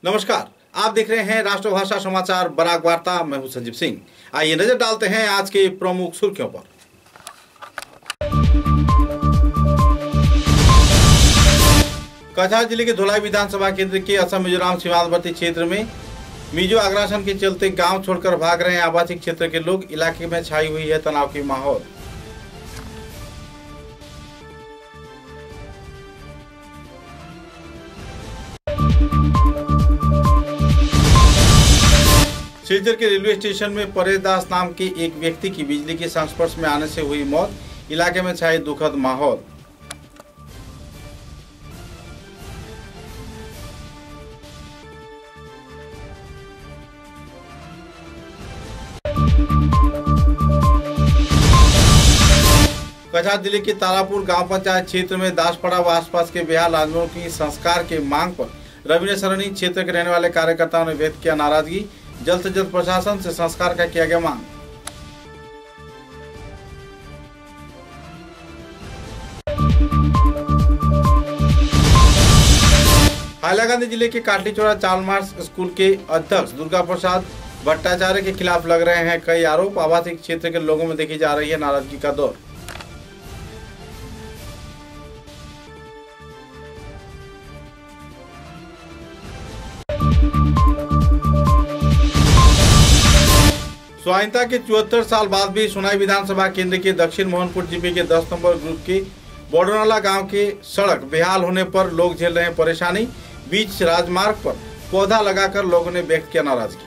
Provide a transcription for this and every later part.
नमस्कार, आप देख रहे हैं राष्ट्रभाषा समाचार बराक वार्ता। मैं हूं संजीव सिंह। आइए नजर डालते हैं आज के प्रमुख सुर्खियों पर। कछार जिले के धोलाई विधानसभा केंद्र के असम मिजोरम सीमांतवर्ती क्षेत्र में मिजो आग्रासन के चलते गांव छोड़कर भाग रहे हैं आवासीय क्षेत्र के लोग। इलाके में छाई हुई है तनाव की माहौल। सिलचर के रेलवे स्टेशन में परेश दास नाम के एक व्यक्ति की बिजली के संस्पर्श में आने से हुई मौत। इलाके में छाई दुखद माहौल। कछार जिले के तारापुर गांव पंचायत क्षेत्र में दासपड़ा व आसपास के बेहाल आदमियों की संस्कार के मांग पर रविन्द्र सरणी क्षेत्र के रहने वाले कार्यकर्ताओं ने व्यक्त किया नाराजगी। जल्द से जल्द प्रशासन से संस्कार का किया गया मांग। हाइलाकांदी जिले के काटलीचोड़ा चालमार्स स्कूल के अध्यक्ष दुर्गा प्रसाद भट्टाचार्य के खिलाफ लग रहे हैं कई आरोप। आवासीय क्षेत्र के लोगों में देखी जा रही है नाराजगी का दौर। स्वाधीनता के 74 साल बाद भी सुनाई विधानसभा केंद्र के दक्षिण मोहनपुर जीपी के 10 नंबर ग्रुप के बोडोनाला गांव के सड़क बेहाल होने पर लोग झेल रहे हैं परेशानी। बीच राजमार्ग पर पौधा लगाकर लोगों ने व्यक्त किया नाराजगी।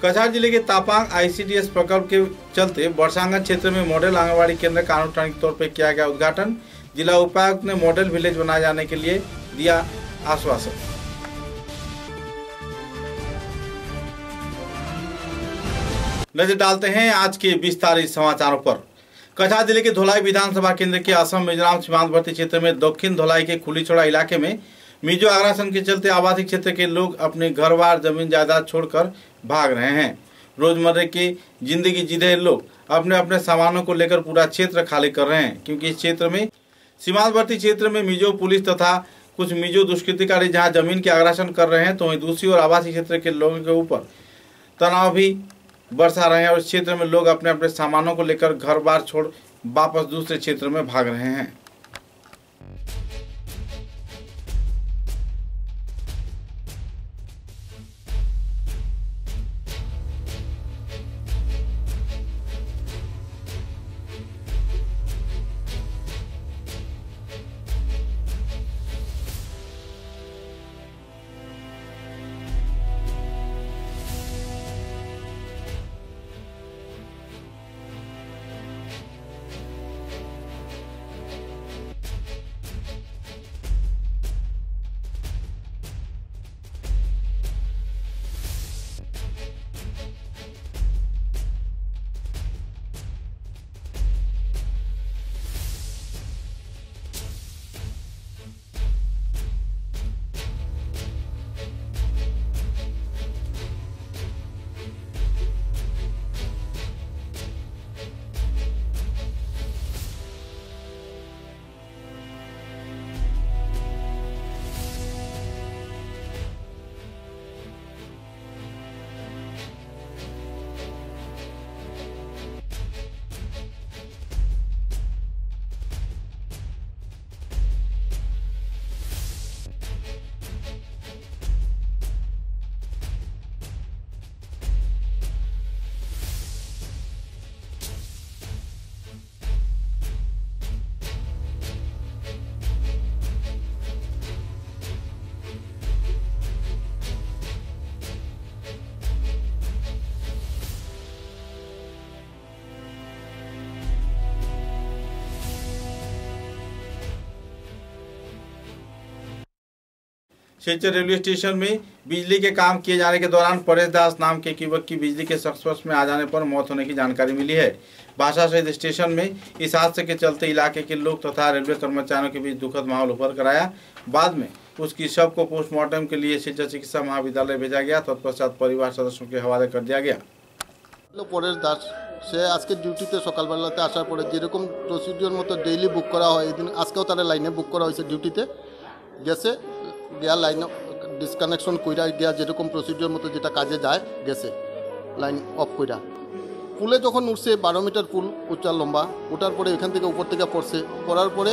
कछार जिले के तापांग आईसीडीएस प्रकल्प के चलते बरसांगन क्षेत्र में मॉडल आंगनबाड़ी केंद्र का अनुष्ठानिक तौर पर किया गया उद्घाटन। जिला उपायुक्त ने मॉडल विलेज बनाए जाने के लिए दिया आश्वासन। नजर डालते हैं आज के विस्तारित समाचारों पर। कछार जिले के धोलाई विधानसभा केंद्र के असम मिजोरम सीमांतवर्ती क्षेत्र में दक्षिण धोलाई के खुलीचोड़ा इलाके में मिजो आग्रासन के चलते आवासीय क्षेत्र के लोग अपने घर बार जमीन जायदाद छोड़कर भाग रहे हैं। रोजमर्रा की जिंदगी जी रहे लोग अपने अपने सामानों को लेकर पूरा क्षेत्र खाली कर रहे हैं, क्योंकि इस क्षेत्र में सीमांतवर्ती क्षेत्र में मिजो पुलिस तथा कुछ मिजो दुष्कृतिकारी जहां जमीन के आग्रासन कर रहे हैं, तो वहीं दूसरी ओर आवासीय क्षेत्र के लोगों के ऊपर तनाव भी बरसा रहे हैं और इस क्षेत्र में लोग अपने अपने सामानों को लेकर घर बार छोड़ वापस दूसरे क्षेत्र में भाग रहे हैं। सिलचर रेलवे स्टेशन में बिजली के काम किए जाने के दौरान परेश दास नाम के युवक की बिजली के संस्पर्श में आ जाने पर मौत होने की जानकारी मिली है। भाषा शहीद स्टेशन में इस हादसे के चलते इलाके के लोग तथा रेलवे कर्मचारियों के बीच दुखद माहौल उभर कर आया। बाद में उसकी शव को पोस्टमार्टम के लिए सिलचर चिकित्सा महाविद्यालय भेजा गया। तत्पश्चात परिवार सदस्यों के हवाले कर दिया गया। परेश दास সে আজকে ডিউটিতে সকালবেলাতে আসার পরে যেরকম প্রসিডিওর মতো ডেইলি বুক করা হয় এদিন আজকেও তারা লাইনে বুক করা হয়েছে ডিউটিতে গেছে গিয়া লাইনে ডিসকানেকশন কইরা গিয়া যেরকম প্রসিডিওর মতো যেটা কাজে যায় গেছে লাইন অফ কইরা পুলে যখন উঠছে 12 মিটার পুল উচ্চা লম্বা ওঠার পরে এখান থেকে উপর থেকে পড়ছে পড়ার পরে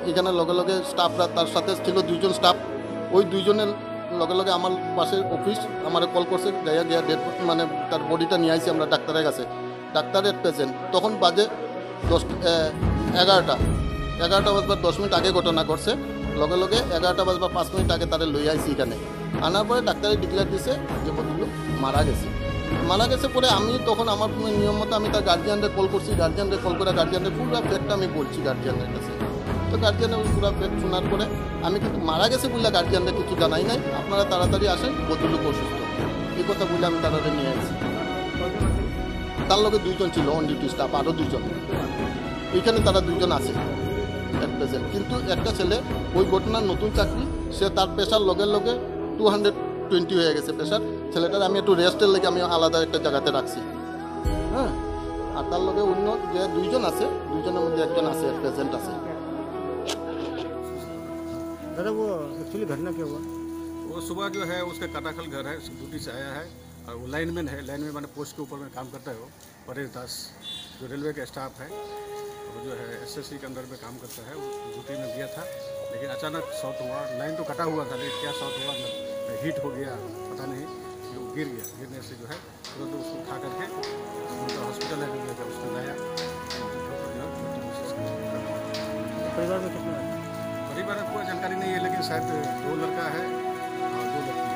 এখানে লগে লগে স্টাফরা তার সাথে ছিল 2 জন স্টাফ ওই 2 জনের লগে লগে আমার পাশে অফিস আমার কল করছে যাইয়া গিয়া ডেড মানে তার বডিটা নিয়ে আইছি আমরা ডাক্তারের কাছে ডাক্তারের পেশেন্ট তখন বাজে 11টা বাজবার 10 মিনিট আগে ঘটনা করছে লগে লগে 11টা বাজবার 5 মিনিট আগে তারা লই আইছি এখানে আনার পরে ডাক্তারে ডিক্লেয়ার দিছে যে ভদ্রলোক মারা গেছে পরে আমি তখন আমার নিয়ম মতো আমি তার গার্জিয়ানদের কল করছি গার্জিয়ানদের কল করে গার্জিয়ানদের পুরো ফ্যাক্টটা আমি বলছি গার্জিয়ানদের কাছে তো গার্জিয়ানের পুরো ফ্যাক্ট শোনার পরে আমি কিন্তু মারা গেছে বললে গার্জিয়ানদের কিছু জানাই নাই আপনারা তাড়াতাড়ি আসেন ভদ্রলোক অসুস্থ এই কথা বলে আমি তারা নিয়ে আসছি তার লগে 2 জন ছিল অন ডিউটি স্টাফ আরও 2 জন এইখানে তারা 2 জন আছে এক পেশেন্ট কিন্তু একটা ছেলে ওই ঘটনার নতুন চাকরি সে তার পেশার লগে লগে 220 হয়ে গেছে পেশার ছেলেটার আমি একটু রেস্টের লেগে আমি আলাদা একটা জায়গাতে রাখছি হ্যাঁ আর তার লগে অন্য যে 2 জন আছে 2 জনের মধ্যে একজন আছে এক পেশেন্ট আছে दादा वो एक्चुअली घटना क्या हुआ? वो सुबह जो है उसका कटाखल घर है ड्यूटी से आया है और वो लाइनमैन है लाइनमैन मैंने पोस्ट के ऊपर में काम करता है वो परेश दास जो रेलवे का स्टाफ है वो जो है एसएससी के अंदर में काम करता है वो ड्यूटी में गया था लेकिन अचानक शॉट हुआ लाइन तो कटा हुआ था लेकिन क्या शॉट हुआ हीट हो गया पता नहीं कि वो गिर गया गिरने से जो है तुरंत उसको उठा करके उनका हॉस्पिटल है उसको लाया परिवार में कितना है? परिवार में कोई जानकारी नहीं है लेकिन शायद 2 लड़का है और 2 लड़की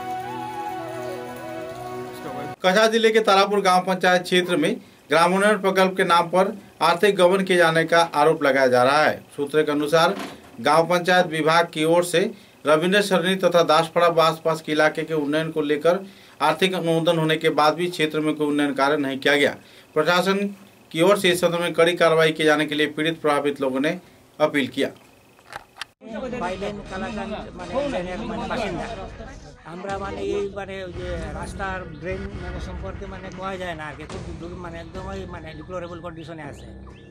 उसका वाइफ। कछा जिले के तारापुर गांव पंचायत क्षेत्र में ग्रामोन्नयन प्रकल्प के नाम पर आर्थिक गबन किए जाने का आरोप लगाया जा रहा है। सूत्रों के अनुसार गांव पंचायत विभाग की ओर से रविंद्र सरनी तथा दासपड़ा व आसपास के इलाके के उन्नयन को लेकर आर्थिक अनुमोदन होने के बाद भी क्षेत्र में कोई उन्नयन कार्य नहीं किया गया। प्रशासन की ओर से इस संदर्भ में कड़ी कार्रवाई किए जाने के लिए पीड़ित प्रभावित लोगों ने अपील किया। বাইলেন কালাকান মানে বাসিন্দা আমরা মানে এই মানে যে রাস্তার ড্রেন মানে সম্পর্কে মানে কোয়া যায় না আর কি খুব মানে একদমই মানে ডিপ্লোরেবল কন্ডিশনে আছে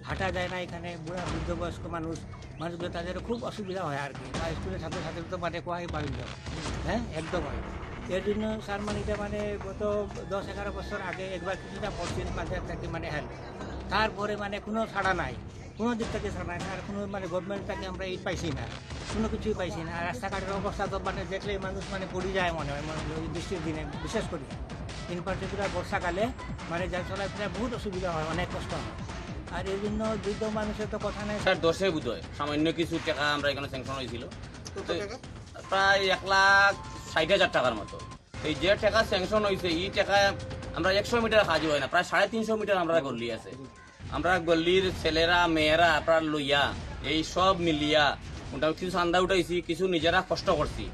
হাঁটা যায় না এখানে বুড়া বৃদ্ধ বয়স্ক মানুষগুলো তাদের খুব অসুবিধা হয় আর কি বা স্কুলের ছাত্রছাত্রী তো মানে কোয়াই পারিল হ্যাঁ একদমই এর জন্য স্যার মানে এটা মানে গত 10-11 বছর আগে একবার কিছুটা পড়ছিল মাঝে থেকে মানে হেল্প তারপরে মানে কোনো ছাড়া নাই কোনো দিক থেকে ছাড়া নাই আর কোনো মানে গভর্নমেন্ট থেকে আমরা এই পাইছি না কোনো কিছুই পাইছি না আর রাস্তাঘাটের অবস্থা তো মানে দেখলেই মানুষ মানে পড়ে যায় মনে হয় ওই বৃষ্টির দিনে বিশেষ করে ইন পার্টিকুলার বর্ষাকালে মানে যার চলাফেরা বহুত অসুবিধা হয় অনেক কষ্ট হয় আর এই জন্য বৃদ্ধ মানুষের তো কথা নেই স্যার 10 বুধ হয় সামান্য কিছু টাকা আমরা এখানে স্যাংশন হয়েছিল প্রায় 1,60,000 টাকার মতো এই যে টাকা স্যাংশন হয়েছে এই টাকা আমরা 100 মিটার কাজ হয় না প্রায় 350 মিটার আমরা গল্লি আছে আমরা গল্লির ছেলেরা মেয়েরা আপনার লইয়া এই সব মিলিয়া মোটামুটি কিছু চান্দা উঠাইছি কিছু নিজেরা কষ্ট করছি।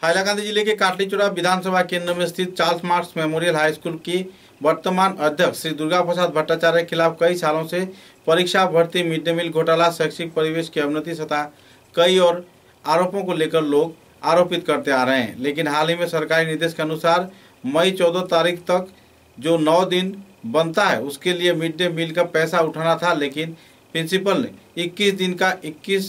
हाइलाकांदी जिले के काटलीचुरा विधानसभा केंद्र में स्थित Charles marks memorial high school की वर्तमान अध्यक्ष श्री दुर्गा प्रसाद भट्टाचार्य के खिलाफ कई सालों से परीक्षा भर्ती मिड डे मील घोटाला शैक्षिक परिवेश की अवनति तथा कई और आरोपों को लेकर लोग आरोपित करते आ रहे हैं। लेकिन हाल ही में सरकारी निर्देश के अनुसार मई 14 तारीख तक जो 9 दिन बनता है उसके लिए मिड डे मील का पैसा उठाना था, लेकिन प्रिंसिपल ने 21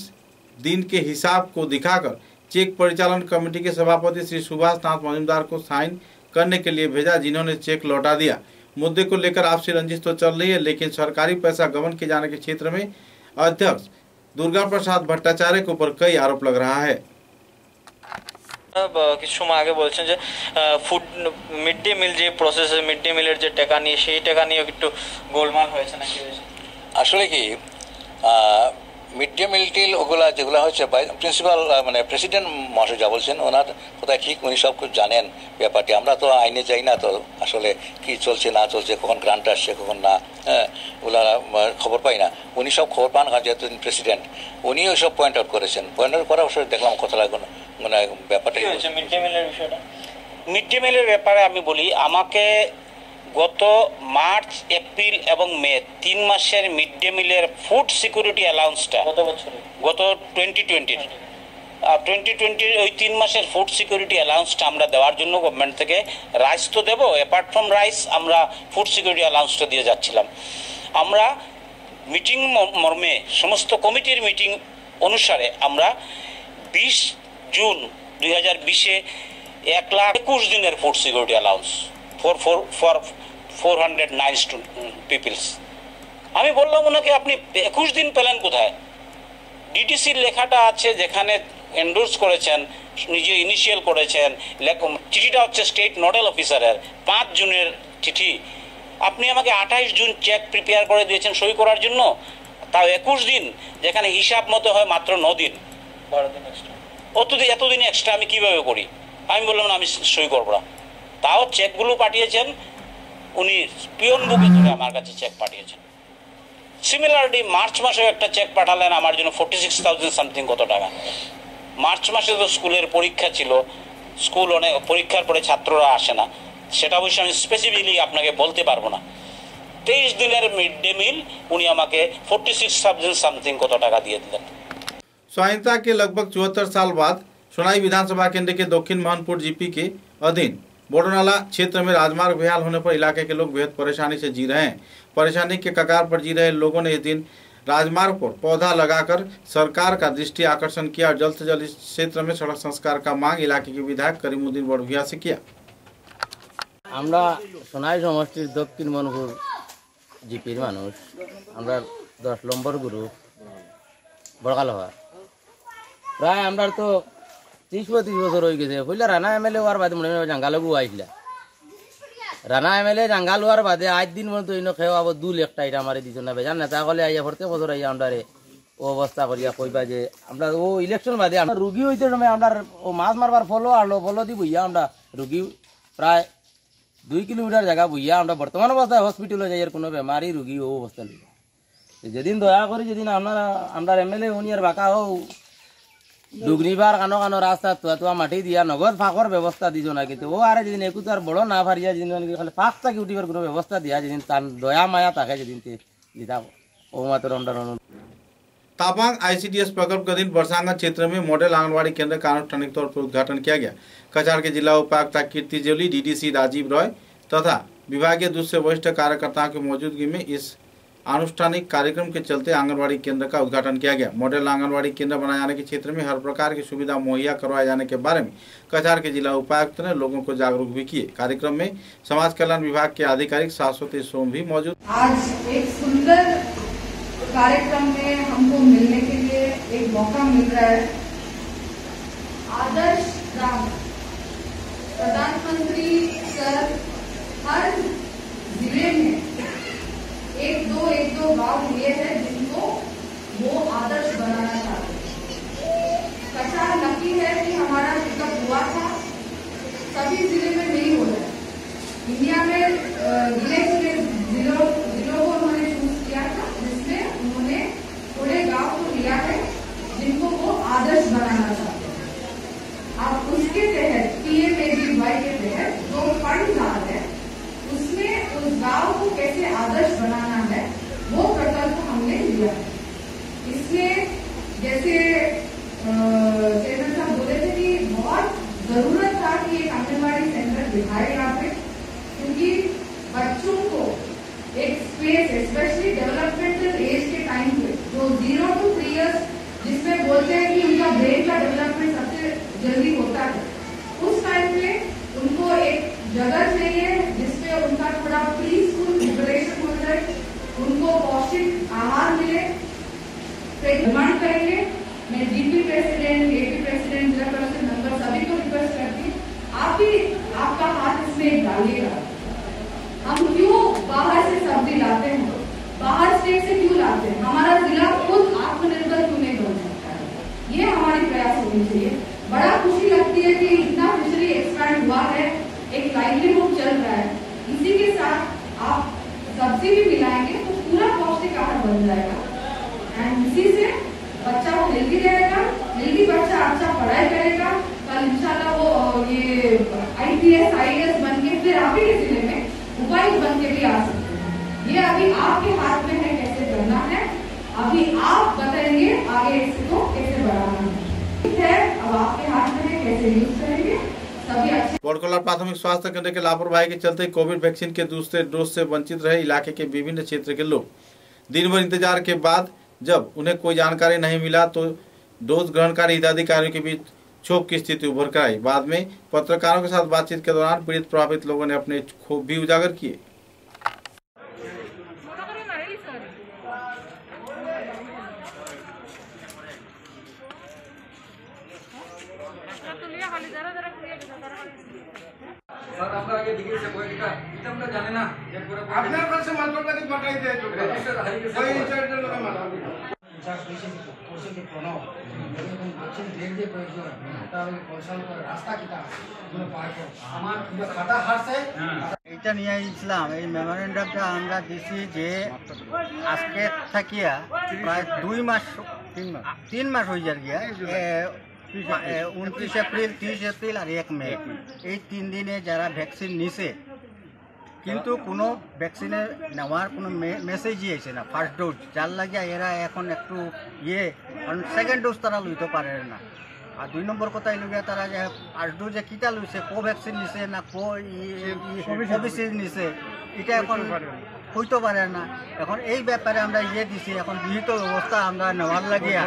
दिन के हिसाब को दिखाकर चेक परिचालन कमेटी के सभापति श्री सुभाष नाथ मजूमदार को साइन करने के लिए भेजा, जिन्होंने चेक लौटा दिया। मुद्दे को लेकर आपसी रंजिश तो चल रही है, लेकिन सरकारी पैसा गबन किए जाने के क्षेत्र में अध्यक्ष दुर्गा प्रसाद भट्टाचार्य के ऊपर कई आरोप लग रहा है। কিছু সময় আগে বলছেন যে ফুড মিড ডে মিল যে প্রসেস মিড ডে মিলের যে টাকা নিয়ে সেই টাকা নিয়ে একটু গোলমাল হয়েছে নাকি? আসলে কি মিড ডে মিল টিল ওগুলা যেগুলো হচ্ছে প্রিন্সিপাল মানে প্রেসিডেন্ট মহাশয় যা বলছেন ওনার কোথায় ঠিক উনি সব কিছু জানেন ব্যাপারটি। আমরা তো আইনে যাই না, তো আসলে কি চলছে না চলছে, কখন গ্রান্ট আসছে কখন না, হ্যাঁ ওগুলা খবর পাই না। উনি সব খবর পান, যেহেতু প্রেসিডেন্ট উনি ওই সব পয়েন্ট আউট করেছেন। পয়েন্ট আউট করার অবশ্যই দেখলাম কথাটা মানে ব্যাপারটা মিড ডে মিলের বিষয়টা। মিড ডে মিলের ব্যাপারে আমি বলি, আমাকে গত মার্চ এপ্রিল এবং মে 3 মাসের মিড ডে মিলের ফুড সিকিউরিটি অ্যালাউন্সটা গত 2020 2020 ওই 3 মাসের ফুড সিকিউরিটি অ্যালাউন্সটা আমরা দেওয়ার জন্য গভর্নমেন্ট থেকে রাইস তো দেবো, অ্যাপার্ট ফ্রম রাইস আমরা ফুড সিকিউরিটি অ্যালাউন্সটা দিয়ে যাচ্ছিলাম। আমরা মিটিং মর্মে সমস্ত কমিটির মিটিং অনুসারে আমরা 20 জুন 2020-এ 1,21,000 দিনের food security allowance for 409 peoples. আমি বললাম ওনাকে আপনি 21 দিন পেলেন কোথায়? ডিটিসির লেখাটা আছে যেখানে এন্ডোর্স করেছেন, নিজে ইনিশিয়াল করেছেন, চিঠিটা হচ্ছে স্টেট নোডাল অফিসারের 5 জুনের চিঠি। আপনি আমাকে 28 জুন চেক প্রিপেয়ার করে দিয়েছেন সই করার জন্য, তাও 21 দিন, যেখানে হিসাব মতো হয় মাত্র 9 দিন। এতদিন এক্সট্রা আমি কিভাবে করি? আমি বললাম না, আমি সই করবো না। তাও চেকগুলো পাঠিয়েছেন উনি পিয়ন বুকে ধরে আমার কাছে চেক পাঠিয়েছেন। সিমিলারলি মার্চ মাসেও একটা চেক পাঠালেন আমার জন্য 46,000 সামথিং কত টাকা। মার্চ মাসে তো স্কুলের পরীক্ষা ছিল, স্কুল অনেক পরীক্ষার পরে ছাত্ররা আসে না, সেটা অবশ্যই আমি স্পেসিফিকলি আপনাকে বলতে পারবো না। 23 দিনের মিড ডে মিল उन्हें আমাকে 46,000 समथिंग কত টাকা দিয়ে দিলেন। स्वाधीनता के लगभग 74 साल बाद सोनाई विधानसभा केंद्र के दक्षिण महनपुर जीपी के अधीन बोडोनाला क्षेत्र में राजमार्ग बेहाल होने पर इलाके के लोग बेहद परेशानी से जी रहे हैं। परेशानी के कगार पर जी रहे लोगों ने इस दिन राजमार्ग पर पौधा लगाकर सरकार का दृष्टि आकर्षण किया और जल्द से जल्द इस क्षेत्र में सड़क संस्कार का मांग इलाके के विधायक करीमुद्दीन बड़भुइया से किया। আমরা সোনাই সমষ্টির দক্ষিণ মনপুর জিপির মানুষ, আমরা 10 নম্বর গ্রুপ বড়কালহা। প্রায় আমরা তো 30-35 বছর হয়ে গেছে। পইলা রানা এমএলএ হওয়ার বাদে মনে হয় জাঙ্গালগু আইসলা। রানা এমএলএ জাঙ্গাল হওয়ার বাদে আজ দিন মতো ইনো খেয়ে আবার 2 লাখ টাকা আমারে দিত না বেজান নেতা কলে আইয়া প্রত্যেক বছর আইয়া আমরারে ও অবস্থা করিয়া কইবা যে আমরা ও ইলেকশন বাদে আমরা রুগী হইতে সময় আমরা ও মাছ মারবার ফলো আলো ফলো দি বইয়া আমরা রুগী প্রায় 2 কিলোমিটার জায়গা বইয়া আমরা বর্তমান অবস্থায় হসপিটালে যাই, কোনো বেমারি রুগী ও অবস্থা নেই। যেদিন দয়া করি যেদিন আমরা এমএলএ উনিয়ার বাঁকা হোক ডুগনিবার কানো কানো রাস্তা তোয়া মাটি দিয়া নগদ ফাঁকর ব্যবস্থা দিছ না, কিন্তু ও আরে যেদিন একটু আর বড় না ফারিয়া যেদিন খালি ফাঁক থাকি উঠিবার কোনো ব্যবস্থা দিয়া যেদিন তার দয়া মায়া তাকে যেদিন দিতা ও মাত্র আমরা तापांग आईसीडीएस प्रकल्प के अधीन बरसांगा क्षेत्र में मॉडल आंगनबाड़ी केंद्र का आनुष्ठानिक तौर पर उद्घाटन किया गया। कछार के जिला उपायुक्त कीर्ति जेवली, डीडीसी राजीव रॉय तथा विभागीय दूसरे वरिष्ठ कार्यकर्ताओं की मौजूदगी में इस आनुष्ठानिक कार्यक्रम के चलते आंगनबाड़ी केंद्र का उद्घाटन किया गया। मॉडल आंगनबाड़ी केंद्र बनाए जाने के क्षेत्र में हर प्रकार की सुविधा मुहैया करवाए जाने के बारे में कछार के जिला उपायुक्त ने लोगों को जागरूक भी किए। कार्यक्रम में समाज कल्याण विभाग के आधिकारिक शाश्वती सोम भी मौजूद। आज एक सुंदर कार्यक्रम में हमको मिलने के लिए एक मौका मिल रहा है। आदर्श ग्राम प्रधानमंत्री सर हर जिले में एक दो गांव लिए हैं जिनको वो आदर्श बनाना चाहते हैं। कछार लकी है कि हमारा पिकअप हुआ था, सभी जिले में नहीं हो रहा है। इंडिया में जिलों को उन्होंने चूज किया था, जिसमें उन्होंने थोड़े गांव को लिया है जिनको वो आदर्श बनाना चाहते हैं। अब उसके तहत PMAGY के तहत जो फंड आ है उसमें उस गांव को कैसे आदर्श बनाना है वो प्रकल्प हमने लिया है। इसमें जैसे चेयरमैन साहब बोले थे कि बहुत जरूरत था कि एक आंगनबाड़ी सेंटर दिखाए यहाँ पे, क्योंकि बच्चों को एक स्पेस स्पेशली डेवलपमेंटल एज के टाइम पे जो 0 to 3 years जिसमें बोलते हैं कि उनका ब्रेन का डेवलपमेंट सबसे जल्दी होता है, उस टाइम पे उनको एक जगह चाहिए जिसपे उनका थोड़ा प्री स्कूल प्रिपरेशन हो जाए, उनको पौष्टिक आहार मिले। डिमांड करेंगे मैं जीपी प्रेसिडेंट, एपी प्रेसिडेंट, जिला परिषद मेंबर सभी को रिक्वेस्ट करती हूँ, आप भी आपका हाथ इसमें डालिएगा। हम क्यों बाहर से सब्जी लाते हैं, बाहर स्टेट से क्यों लाते हैं, हमारा जिला खुद आत्मनिर्भर क्यों नहीं बन सकता है, ये हमारी प्रयास होनी चाहिए। बड़ा खुशी लगती है कि इतना फिशरी एक्सपैंड हुआ है, एक लाइवलीहुड चल रहा है, इसी के साथ आप सब्जी भी मिलाएंगे तो पूरा पौष्टिक आहार बन जाएगा एंड इसी से बच्चा हेल्दी रहेगा, हेल्दी बच्चा अच्छा पढ़ाई करेगा, कल इंशाल्लाह वो ये IPS IAS बन के फिर आप ही के जिले में उपायुक्त बन के भी आ सकते हैं। ये अभी आपके हाथ में है कैसे करना है, अभी आप बताएंगे आगे इसको कैसे बढ़ाना है। कैसे यूज करेंगे सभी अच्छे। बड़कोला प्राथमिक स्वास्थ्य केंद्र के लापरवाही के चलते कोविड वैक्सीन के दूसरे डोज से वंचित रहे इलाके के विभिन्न क्षेत्र के लोग दिन भर इंतजार के बाद जब उन्हें कोई जानकारी नहीं मिला तो डोज ग्रहणकारी हिताधिकारियों के बीच क्षोभ की स्थिति उभर कर आई। बाद में पत्रकारों के साथ बातचीत के दौरान पीड़ित प्रभावित लोगों ने अपने क्षोभ भी उजागर किए। এটা নিয়ে আসলাম এই মেমোরেন্ডামটা আমরা দিছি যে আজকে থাকিয়া প্রায় 2 মাস 3 মাস হয়ে যার গিয়া 29 এপ্রিল 30 এপ্রিল আর 1 মে এই 3 দিনে যারা ভ্যাকসিন নিছে কিন্তু কোনো ভ্যাকসিনের নেওয়ার কোনো মেসেজই আসে না ফার্স্ট ডোজ যার লাগিয়া এরা এখন একটু কারণ সেকেন্ড ডোজ তারা লইতে পারে না। আর 2 নম্বর কথা এলগিয়া তারা যে ফার্স্ট ডোজে কিটা লইছে কোভ্যাক্সিন নিছে না কোভিশিল্ড নিছে এটা এখন হইতে পারে না। এখন এই ব্যাপারে আমরা দিছি এখন বিহিত ব্যবস্থা আমরা নেওয়ার লাগিয়া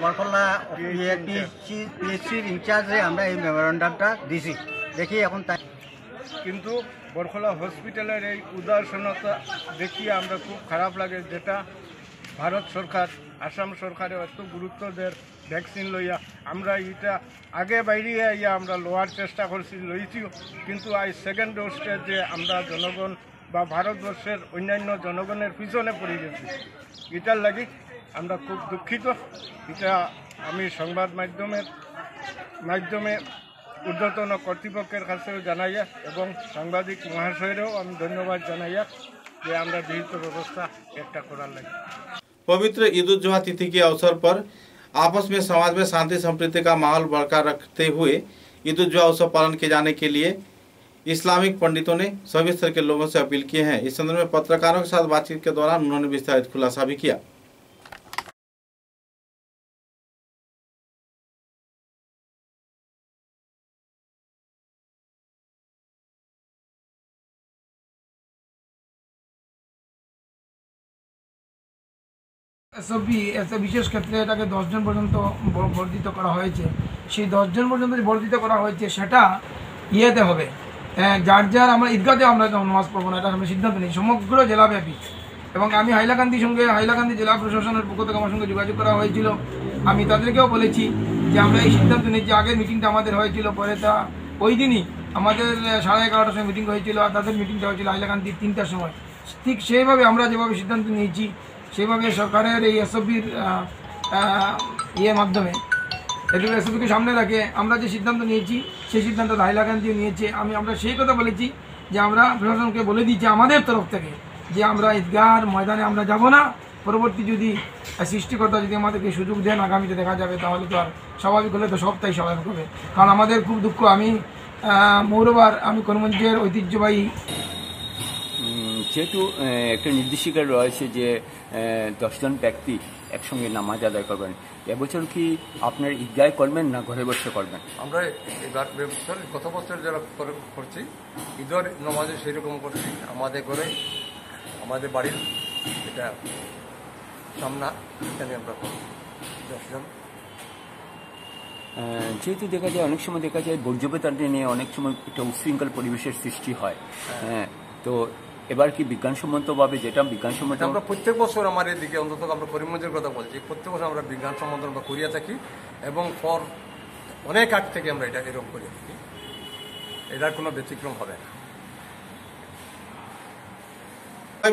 বরকলা পিএইচসির ইনচার্জে আমরা এই মেমোরেন্ডামটা দিছি দেখি এখন তাই। কিন্তু বরকলা হসপিটালের এই উদাসীনতা দেখিয়ে আমরা খুব খারাপ লাগে, যেটা ভারত সরকার আসাম সরকারে এত গুরুত্ব দেয় ভ্যাকসিন লইয়া আমরা এটা আগে বাইরে ইয়া আমরা লোয়ার চেষ্টা করছি লইছিও, কিন্তু আজ সেকেন্ড ডোজটা যে আমরা জনগণ বা ভারতবর্ষের অন্যান্য জনগণের পিছনে পড়ে গেছি এটার লাগি আমরা খুব দুঃখিত। এটা আমি সংবাদ মাধ্যমে ঊর্ধ্বতন কর্তৃপক্ষের কাছেও জানাইয়া এবং সাংবাদিক মহাশয়েরও আমি ধন্যবাদ জানাইয়া যে আমরা বিহিত ব্যবস্থা একটা করার লাগে। पवित्र ईद उल जुहा तिथि के अवसर पर आपस में समाज में शांति संप्रीति का माहौल बरकरार रखते हुए ईद उल जुहा उत्सव पालन किए जाने के लिए इस्लामिक पंडितों ने सभी स्तर के लोगों से अपील की है। इस संदर्भ में पत्रकारों के साथ बातचीत के दौरान उन्होंने विस्तारित खुलासा भी किया। এসবি বিশেষ ক্ষেত্রে এটাকে 10 জন পর্যন্ত বর্ধিত করা হয়েছে। সেই 10 জন পর্যন্ত বর্ধিত করা হয়েছে সেটা ইয়েতে হবে যার আমরা ঈদগাতে আমরা নামাজ পড়বো না, এটা আমরা সিদ্ধান্ত নিই সমগ্র জেলাব্যাপী। এবং আমি হাইলাকান্দি জেলা প্রশাসনের পক্ষ থেকে আমার সঙ্গে যোগাযোগ করা হয়েছিল, আমি তাদেরকেও বলেছি যে আমরা এই সিদ্ধান্ত নিয়েছি। আগের মিটিংটা আমাদের হয়েছিল, পরে তা ওই দিনই আমাদের 11:30টার সময় মিটিং হয়েছিল আর তাদের মিটিংটা হয়েছিল হাইলাকান্দি 3টার সময়। ঠিক সেইভাবে আমরা যেভাবে সিদ্ধান্ত নিয়েছি সেভাবে সরকারের এই এসওপির মাধ্যমে এসওপিকে সামনে রাখে আমরা যে সিদ্ধান্ত নিয়েছি সেই সিদ্ধান্ত হাইলাকান্দিও নিয়েছে। আমরা সেই কথা বলেছি যে আমরা প্রশাসনকে বলে দিয়েছি আমাদের তরফ থেকে যে আমরা ঈদগাহর ময়দানে আমরা যাব না। পরবর্তী যদি সৃষ্টিকর্তা যদি আমাদেরকে সুযোগ দেন আগামীতে দেখা যাবে, তাহলে তো আর স্বাভাবিক হলে তো সবটাই স্বাভাবিক হবে। কারণ আমাদের খুব দুঃখ, আমি মৌরবার আমি কর্মমঞ্চের ঐতিহ্যবাহী যেহেতু একটা নির্দেশিকা রয়েছে যে 10 জন ব্যক্তি একসঙ্গে নামাজ আদায় করবেন, এবছর কি আপনার ঈদগাহ করবেন না ঘরে বসে করবেন? আমরা এবছর গত বছর যারা করছি ঈদের নামাজে সেরকম করছি আমাদের ঘরে, আমাদের বাড়ির এটা সামনা, এখানে আমরা 10 জন। যেহেতু দেখা যায় অনেক সময় দেখা যায় বর্জ্যপদার্থ নিয়ে অনেক সময় একটা উচ্ছৃঙ্খল পরিবেশের সৃষ্টি হয়, হ্যাঁ, তো এবার কি বিজ্ঞানসম্মতভাবে যেটা বিজ্ঞানসম্মত আমরা প্রত্যেক বছর আমার এদিকে অন্তত আমরা করিমগঞ্জের কথা বলছি, প্রত্যেক বছর আমরা বিজ্ঞানসম্মত আমরা করিয়া থাকি এবং অনেক আগ থেকে আমরা এটা এরকম করিয়া থাকি, এটার কোনো ব্যতিক্রম হবে না।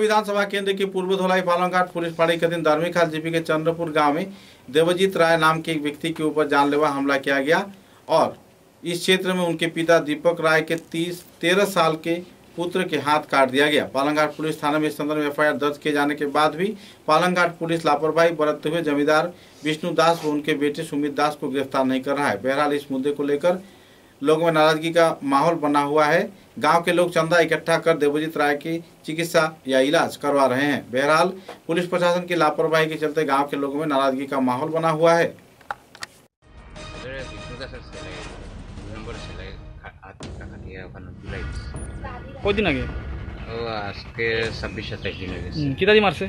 विधानसभा केंद्र की पूर्व धोलाई पालमघाट पुलिस फाड़ी के दिन धार्मिक हाल जीपी के चंद्रपुर गांव में देवजीत राय नाम के एक व्यक्ति के ऊपर जानलेवा हमला किया गया और इस क्षेत्र में उनके पिता दीपक राय के 13 साल के पुत्र के हाथ काट दिया गया। पालमघाट पुलिस थाने में इस संदर्भ में एफआईआर दर्ज किए जाने के बाद भी पालमघाट पुलिस लापरवाही बरतते हुए जमींदार विष्णु दास व उनके बेटे सुमित दास को गिरफ्तार नहीं कर रहा है। बहरहाल इस मुद्दे को लेकर लोगों में नाराजगी का माहौल बना हुआ है। गांव के लोग चंदा इकट्ठा कर देवजीत राय की चिकित्सा या इलाज करवा रहे हैं। बहरहाल पुलिस प्रशासन की लापरवाही के चलते गांव के लोगों में नाराजगी का माहौल बना हुआ है। ক্লাসের ছেলে 2 নম্বর ছেলে হাত টাকা দিয়ে ওখানে ঝুলাই দিচ্ছে। কয়দিন আগে? ও আজকে 26-27 দিন হয়ে গেছে। কি দাদি মারছে?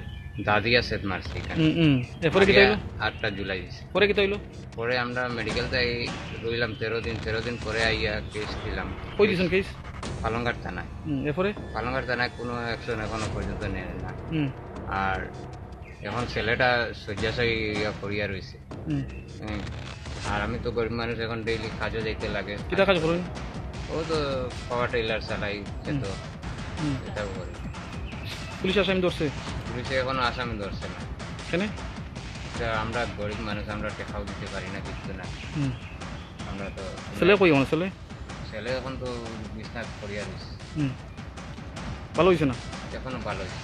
দাদি আছে মারছে এখানে। এরপরে কি হইলো? 8টা জুলাই দিছে। পরে কি হইলো? পরে আমরা মেডিকেল যাই রইলাম 13 দিন পরে আইয়া কেস দিলাম। কই দিছেন কেস? পালংঘাট থানায়। এরপরে পালংঘাট থানায় কোনো অ্যাকশন এখনো পর্যন্ত নেয় না। আর এখন ছেলেটা শয্যাশায়ী করিয়া রয়েছে। আর আমি তো গরিব মানুষ, এখন ডেইলি কাজও যাইতে লাগে। কিটা কাজ করেন? ও তো পাওয়ার টেইলার চালাই, তো এটাও করি। পুলিশ আসামি ধরছে? পুলিশে এখনো আসামি ধরছে না। কেন? আমরা গরিব মানুষ, আমরা টেকাও দিতে পারি না, কিছু না। আমরা তো ছেলে কই? আমার ছেলে এখন তো বিজনেস করিয়া রয়েছে। ভালো হয়েছে না? এখনো ভালো হয়েছে।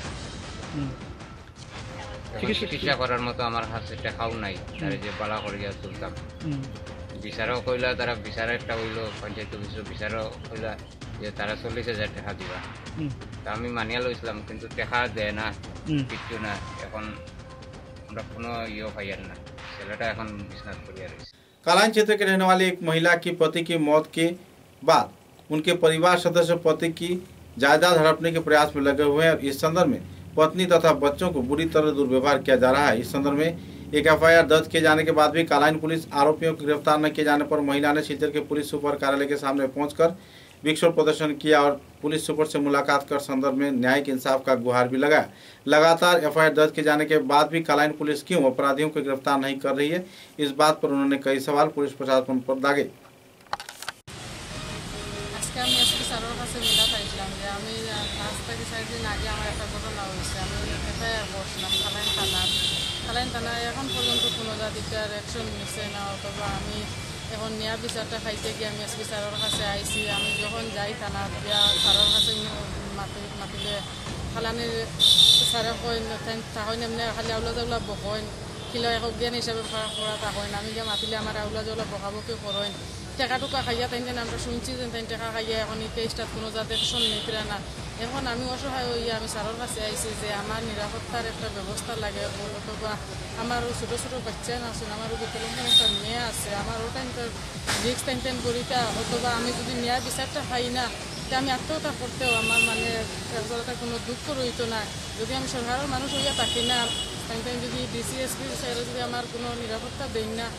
চিকিৎসা করার মতো আমার হাতে টাকাও নাই, তারা যে বালা করিয়া তুলতাম। বিচারও কইলা, তারা বিচার একটা হইলো, পঞ্চায়েত অফিসের বিচারও কইলা যে তারা 40,000 টাকা দিবা। তা আমি মানিয়া লইছিলাম, কিন্তু টাকা দেয় না, কিচ্ছু না। এখন আমরা কোনো পাইয়ার না, ছেলেটা এখন বিজনেস করিয়া রয়েছে। कालाइन क्षेत्र के रहने वाली एक महिला की पति की मौत के बाद उनके परिवार सदस्य पति की जायदाद हड़पने के प्रयास में लगे हुए हैं और इस संदर्भ में पत्नी तथा बच्चों को बुरी तरह दुर्व्यवहार किया जा रहा है। इस संदर्भ में एक FIR दर्ज किए जाने के बाद भी कालाइन पुलिस आरोपियों को गिरफ्तार न किए जाने पर महिला ने सिलचर के पुलिस सुपर कार्यालय के सामने पहुंचकर विक्षोभ प्रदर्शन किया और पुलिस सुपर से मुलाकात कर संदर्भ में न्यायिक इंसाफ का गुहार भी लगाया। लगातार FIR दर्ज किए जाने के बाद भी कालाइन पुलिस क्यों अपराधियों को गिरफ्तार नहीं कर रही है, इस बात पर उन्होंने कई सवाल पुलिस प्रशासन पर दागे। কালাইন থানায় এখন পর্যন্ত কোনো জাতিকার অ্যাকশন নিচ্ছে না, অথবা আমি এখন ন্যায় বিচারটা খাইতে গিয়ে আমি SP স্যারের কাছে আইসি। আমি যখন যাই থানা দিয়া স্যারের কাছে মাতিলে খালানির স্যারে কইন তাহলে এমনি খালি আউলা জাউলা বকইন, কিলা এক জ্ঞান হিসাবে করা তাহইন। আমি গিয়ে মাতিলে আমার আউলা জাউলা বকাবকি করেন। টাকা টুকা খাইয়া তাই আমরা শুনছি যে তাই টাকা খাইয়া এখন এই কেসটার কোনো যাতে অ্যাকশন নিতে না। এখন আমি অসহায় হইয়া আমি স্যারের কাছে আইসি যে আমার নিরাপত্তার একটা ব্যবস্থা লাগে, অথবা আমার ছোটো ছোটো বাচ্চা আছে, আমারও বিকলঙ্গন একটা মেয়ে আছে, আমারও টাইম রিক্স টাইম করিতা, অথবা আমি যদি ন্যায় বিচারটা পাই না তা আমি আত্মহত্যা করতেও আমার মানে একজনটা কোনো দুঃখ রইতো না। যদি আমি সরকারের মানুষ হইয়া থাকি না, টাইম যদি DCSP স্যারে যদি আমার কোনো নিরাপত্তা দেই না,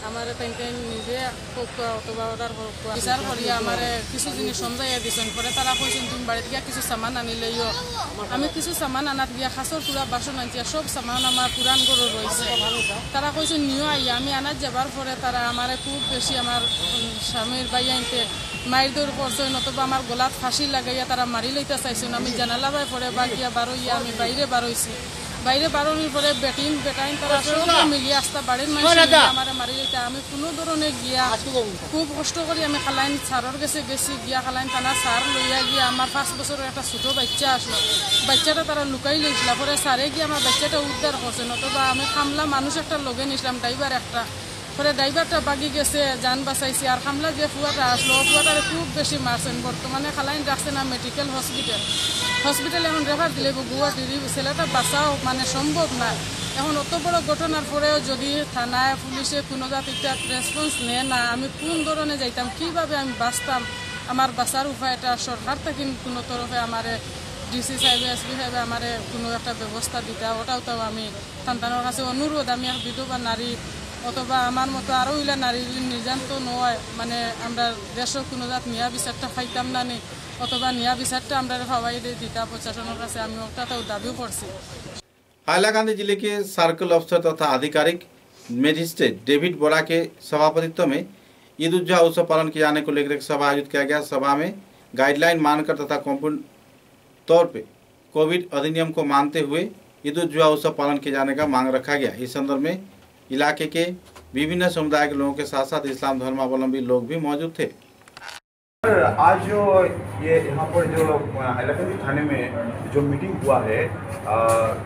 আমার তাই নিজে হোক অথবা অর্ডার হোক বিচার করিয়া আমার কিছু জিনিস সমঝাইয়া দিছেন। পরে তারা কইছেন তুমি বাড়িতে গিয়া কিছু সামান আনিলেও, আমি কিছু সামান আনাত গিয়া খাসর পুরা বাসন আনছি, সব সামান আমার পুরান গরু রয়েছে। তারা কইছেন নিও আইয়া, আমি আনাত যাবার পরে তারা আমার খুব বেশি আমার স্বামীর বাই আনতে মায়ের দৌড় পড়ছেন, অথবা আমার গলাত ফাঁসি লাগাইয়া তারা মারি লইতে চাইছেন। আমি জানালা বাই পরে বা গিয়া বারোইয়া আমি বাইরে বারোইছি। বাইরে বারোর পরে বেটাইন তারা সব মিলিয়ে আসতে বাড়ির মানুষ আমার মারি লইতে। আমি কোনো ধরনের গিয়া খুব কষ্ট করি আমি খালাইন সারের কাছে গেছি, গিয়া খালাইন থানা সার লইয়া গিয়া আমার 5 বছরের একটা ছোটো বাচ্চা আসলো, বাচ্চাটা তারা লুকাই লইছিল। পরে সারে গিয়ে আমার বাচ্চাটা উদ্ধার করছেন, অথবা আমি খামলা মানুষ একটা লগে নিছিলাম, ড্রাইভার একটা। পরে ড্রাইভারটা বাগি গেছে, যান বাঁচাইছি। আর খামলা যে ফুয়াটা আসলো, ফুয়াটারে খুব বেশি মারছেন। বর্তমানে খালাইন রাখছে না মেডিকেল হসপিটালে এখন রেফার দিলে গুয়াহাটির ছেলেটা বাঁচাও মানে সম্ভব না। এখন অত বড় ঘটনার পরেও যদি থানায় পুলিশে কোনো জাতিটা রেসপন্স নেয় না, আমি কোন ধরনে যাইতাম, কিভাবে আমি বাঁচতাম? আমার বাঁচার উপায়টা সরকার থেকে কোনো তরফে আমার DC সাহেবে SP সাহেবে আমার কোনো একটা ব্যবস্থা দিতা, ওটাও তো আমি সন্তানের কাছে অনুরোধ। আমি এক বিধবা নারী, অথবা আমার মতো আরও ইলা নারী নির্যাতন নয়, মানে আমরা দেশের কোনো জাত নিয়া বিচারটা পাইতাম না নি, অথবা নিয়া বিচারটা আমরা সবাই দিতা প্রশাসনের কাছে আমি ওটাতেও দাবিও করছি। हाइलाकांदी जिले के सर्कल अफसर तथा आधिकारिक मजिस्ट्रेट डेविड बोरा के सभापतित्व में ईद उल जुहा उत्सव पालन किए जाने को लेकर एक सभा आयोजित किया गया। सभा में गाइडलाइन मानकर तथा कंपूर्ण तौर पे कोविड अधिनियम को मानते हुए ईद उल जुहा उत्सव पालन किए जाने का मांग रखा गया। इस संदर्भ में इलाके के विभिन्न समुदाय के लोगों के साथ साथ इस्लाम धर्मावलंबी लोग भी मौजूद थे। आज जो ये यहाँ पर जो हाइलाकांदी थाने में जो मीटिंग हुआ है,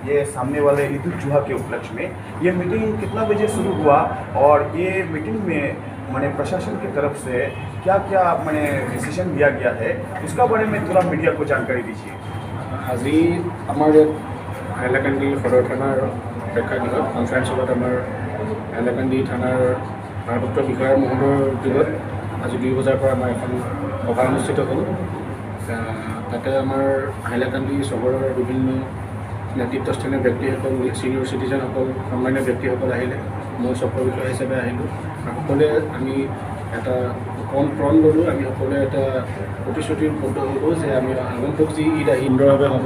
ये सामने वाले ईद उल जुहा के उपलक्ष्य में, ये मीटिंग कितना बजे शुरू हुआ और ये मीटिंग में माने प्रशासन की तरफ से क्या क्या माने डिसीजन लिया गया है, इसका बारे में थोड़ा मीडिया को जानकारी दीजिए। আজি আমাৰ হাইলাকান্দি সদৰ থানাৰ প্ৰেক্ষাগৃহত কনফাৰেন্স হলত আমাৰ হাইলাকান্দি থানাৰ ভাৰপ্ৰাপ্ত বিষয়া মহোদয়ৰ দিনত আজি 2 বজাৰ পৰা আমাৰ এখন সভা অনুষ্ঠিত হ'ল। তাতে আমাৰ হাইলাকান্দি চহৰৰ বিভিন্ন নেতৃত্বস্থানীয় ব্যক্তিসকল, ছিনিয়ৰ চিটিজেনসকল, সন্মানীয় ব্যক্তিসকল আহিলে। মই চক্ৰ বিষয়া হিচাপে আহিলোঁ। সকলোৱে আমি এটা প্ৰণ ল'লোঁ। আমি সকলোৱে এটা প্ৰতিশ্ৰুতিবদ্ধ হ'লোঁ যে আমি আগন্তুক যি ঈদ সুন্দৰভাৱে হ'ব,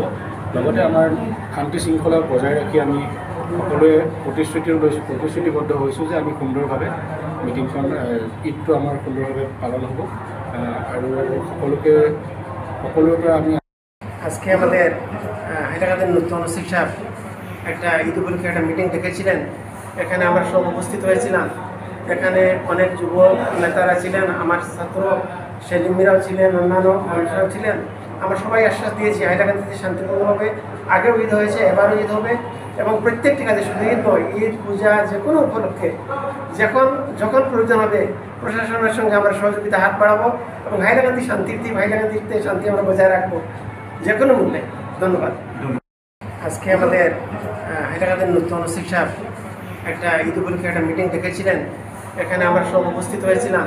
লগতে আমাৰ শান্তি শৃংখলা বজাই ৰাখি আমি সকলোৱে প্ৰতিশ্ৰুতিবদ্ধ হৈছোঁ যে আমি সুন্দৰভাৱে মিটিংখন ঈদটো আমাৰ সুন্দৰভাৱে পালন হ'ব। আৰু সকলোৰে পৰা আমি আজকে আমাদের হাইলাকান্দির নতুন ওসি সাহেব একটা ঈদ উপলক্ষে একটা মিটিং ডেকেছিলেন। এখানে আমরা সব উপস্থিত হয়েছিলাম। এখানে অনেক যুব নেতারা ছিলেন, আমার ছাত্র সেলিম মিরাও ছিলেন, অন্যান্য মানুষরাও ছিলেন। আমরা সবাই আশ্বাস দিয়েছি হাইলাকান্দিতে শান্তিপূর্ণভাবে আগেও ঈদ হয়েছে, এবারও ঈদ হবে এবং প্রত্যেকটি কাজে শুধু ঈদ নয়, ঈদ পূজা যে কোনো উপলক্ষে যখন প্রয়োজন হবে প্রশাসনের সঙ্গে আমরা সহযোগিতা হাত বাড়াবো এবং হাইলাকান্দি শান্তির দ্বীপ, হাইলাকান্দিতে শান্তি আমরা বজায় রাখবো যে কোনো মূল্যে। ধন্যবাদ। আজকে আমাদের হাইলাকান্দির নতুন ওসি সাহেব একটা ঈদ উপলক্ষে একটা মিটিং ডেকেছিলেন। এখানে আমরা সব উপস্থিত হয়েছিলাম।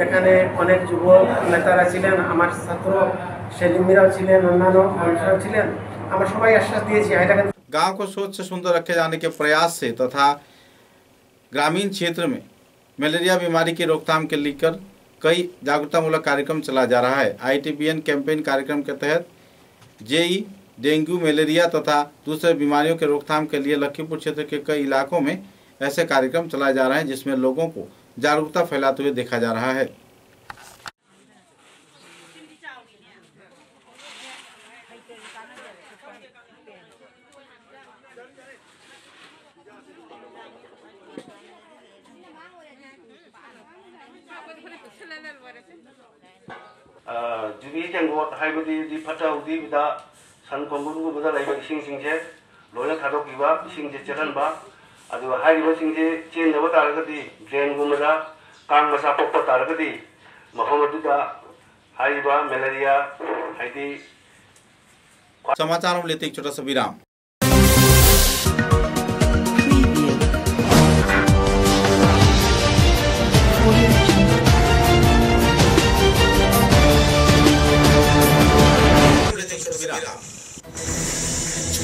এখানে অনেক যুব নেতারা ছিলেন, আমার ছাত্র সেলিম মিরাও ছিলেন, অন্যান্য মানুষরাও ছিলেন। আমরা সবাই আশ্বাস দিয়েছি হাইলাকান্দি गांव को स्वच्छ सुंदर रखे जाने के प्रयास से तथा ग्रामीण क्षेत्र में मलेरिया बीमारी की रोकथाम के लेकर कई जागरूकतामूलक कार्यक्रम चलाया जा रहा है। ITBN कैंपेन कार्यक्रम के तहत जेई, डेंगू, मलेरिया तथा दूसरे बीमारियों के रोकथाम के लिए लखीमपुर क्षेत्र के कई इलाकों में ऐसे कार्यक्रम चलाए जा रहे हैं, जिसमें लोगों को जागरूकता फैलाते हुए देखा जा रहा है। जुबी जेंगो हाइबदी दि फटाउदी बिदा सान कंगुनगु बदा लाइबा इसिं सिंजे लोना थादोकिबा इसिं जे चेरनबा अदु हाइबो सिंजे चेनबा तारगदी ड्रेन गुमदा कांग मसा पप्पा तारगदी महमदुदा हाइबा मलेरिया हाइदी। समाचारों में लेते एक छोटा सा विराम।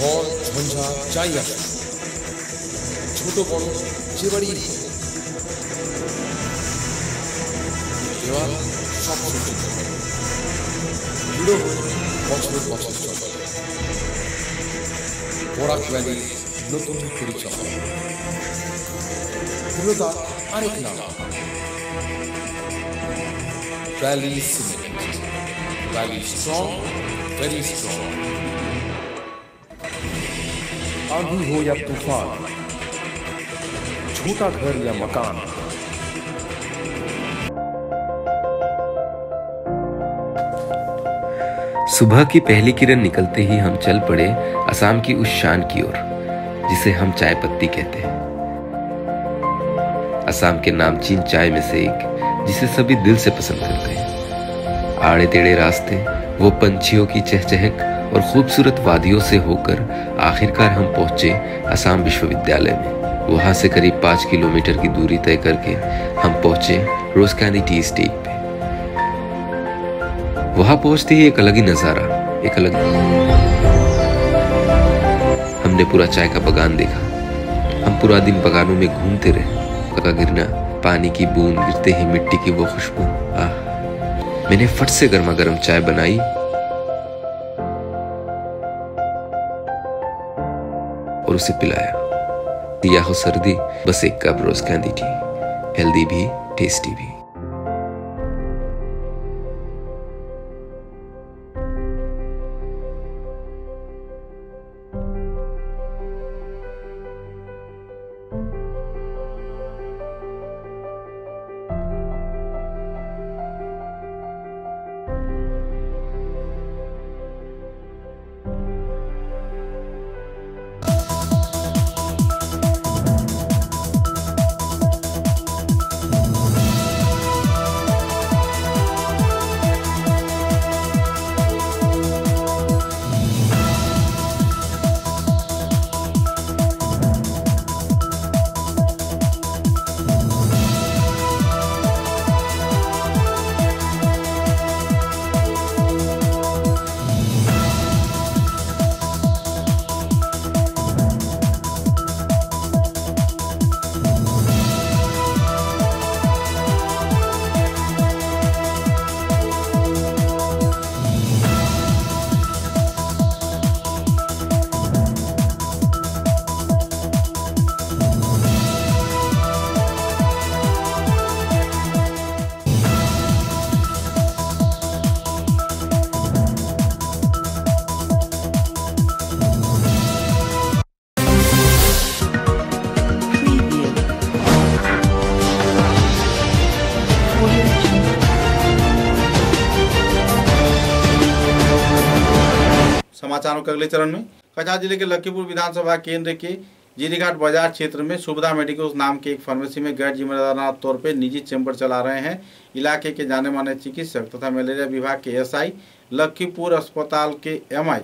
ঝড় ঝঞ্ঝা যাই আসে, ছোট বড় যে বাড়ি দেওয়াল সব দৃঢ় বছর বছর চলে। বরাক ভ্যালি নতুন পরিচয়, দৃঢ়তা আরেক নাম valley cement. Valley strong, very strong. आंधी हो या तूफान, छोटा घर या मकान, सुबह की पहली किरण निकलते ही हम चल पड़े असम की उस शान की ओर जिसे हम चाय पत्ती कहते हैं। असम के नामचीन चाय में से एक जिसे सभी दिल से पसंद करते हैं। आड़े टेढ़े रास्ते, वो पंछियों की चहचहक और खूबसूरत वादियों से होकर आखिरकार हम पहुंचे असम विश्वविद्यालय में। वहां से करीब 5 किलोमीटर की दूरी तय करके हम पहुंचे रोज कैंडी टी एस्टेट पे। वहां पहुंचते ही एक अलग ही नजारा, एक अलग हमने पूरा चाय का बगान देखा। हम पूरा दिन बगानों में घूमते रहे। का गिरना, पानी की बूंद गिरते ही मिट्टी की वो खुशबू, आह। मैंने फट से गर्मा गर्म चाय बनाई और उसे पिलाया। दिया हो सर्दी, बस एक कप रोज कैंडी टी, हेल्दी भी टेस्टी भी। समाचारों के अगले चरण में। कछार जिले के लखीपुर विधानसभा केंद्र के जीरीघाट बाजार क्षेत्र में सुविधा मेडिकल्स नाम के एक फार्मेसी में गैर जिम्मेदाराना तौर पर निजी चैम्बर चला रहे हैं इलाके के जाने माने चिकित्सक तथा मलेरिया विभाग के एसआई, लखीपुर अस्पताल के एमआई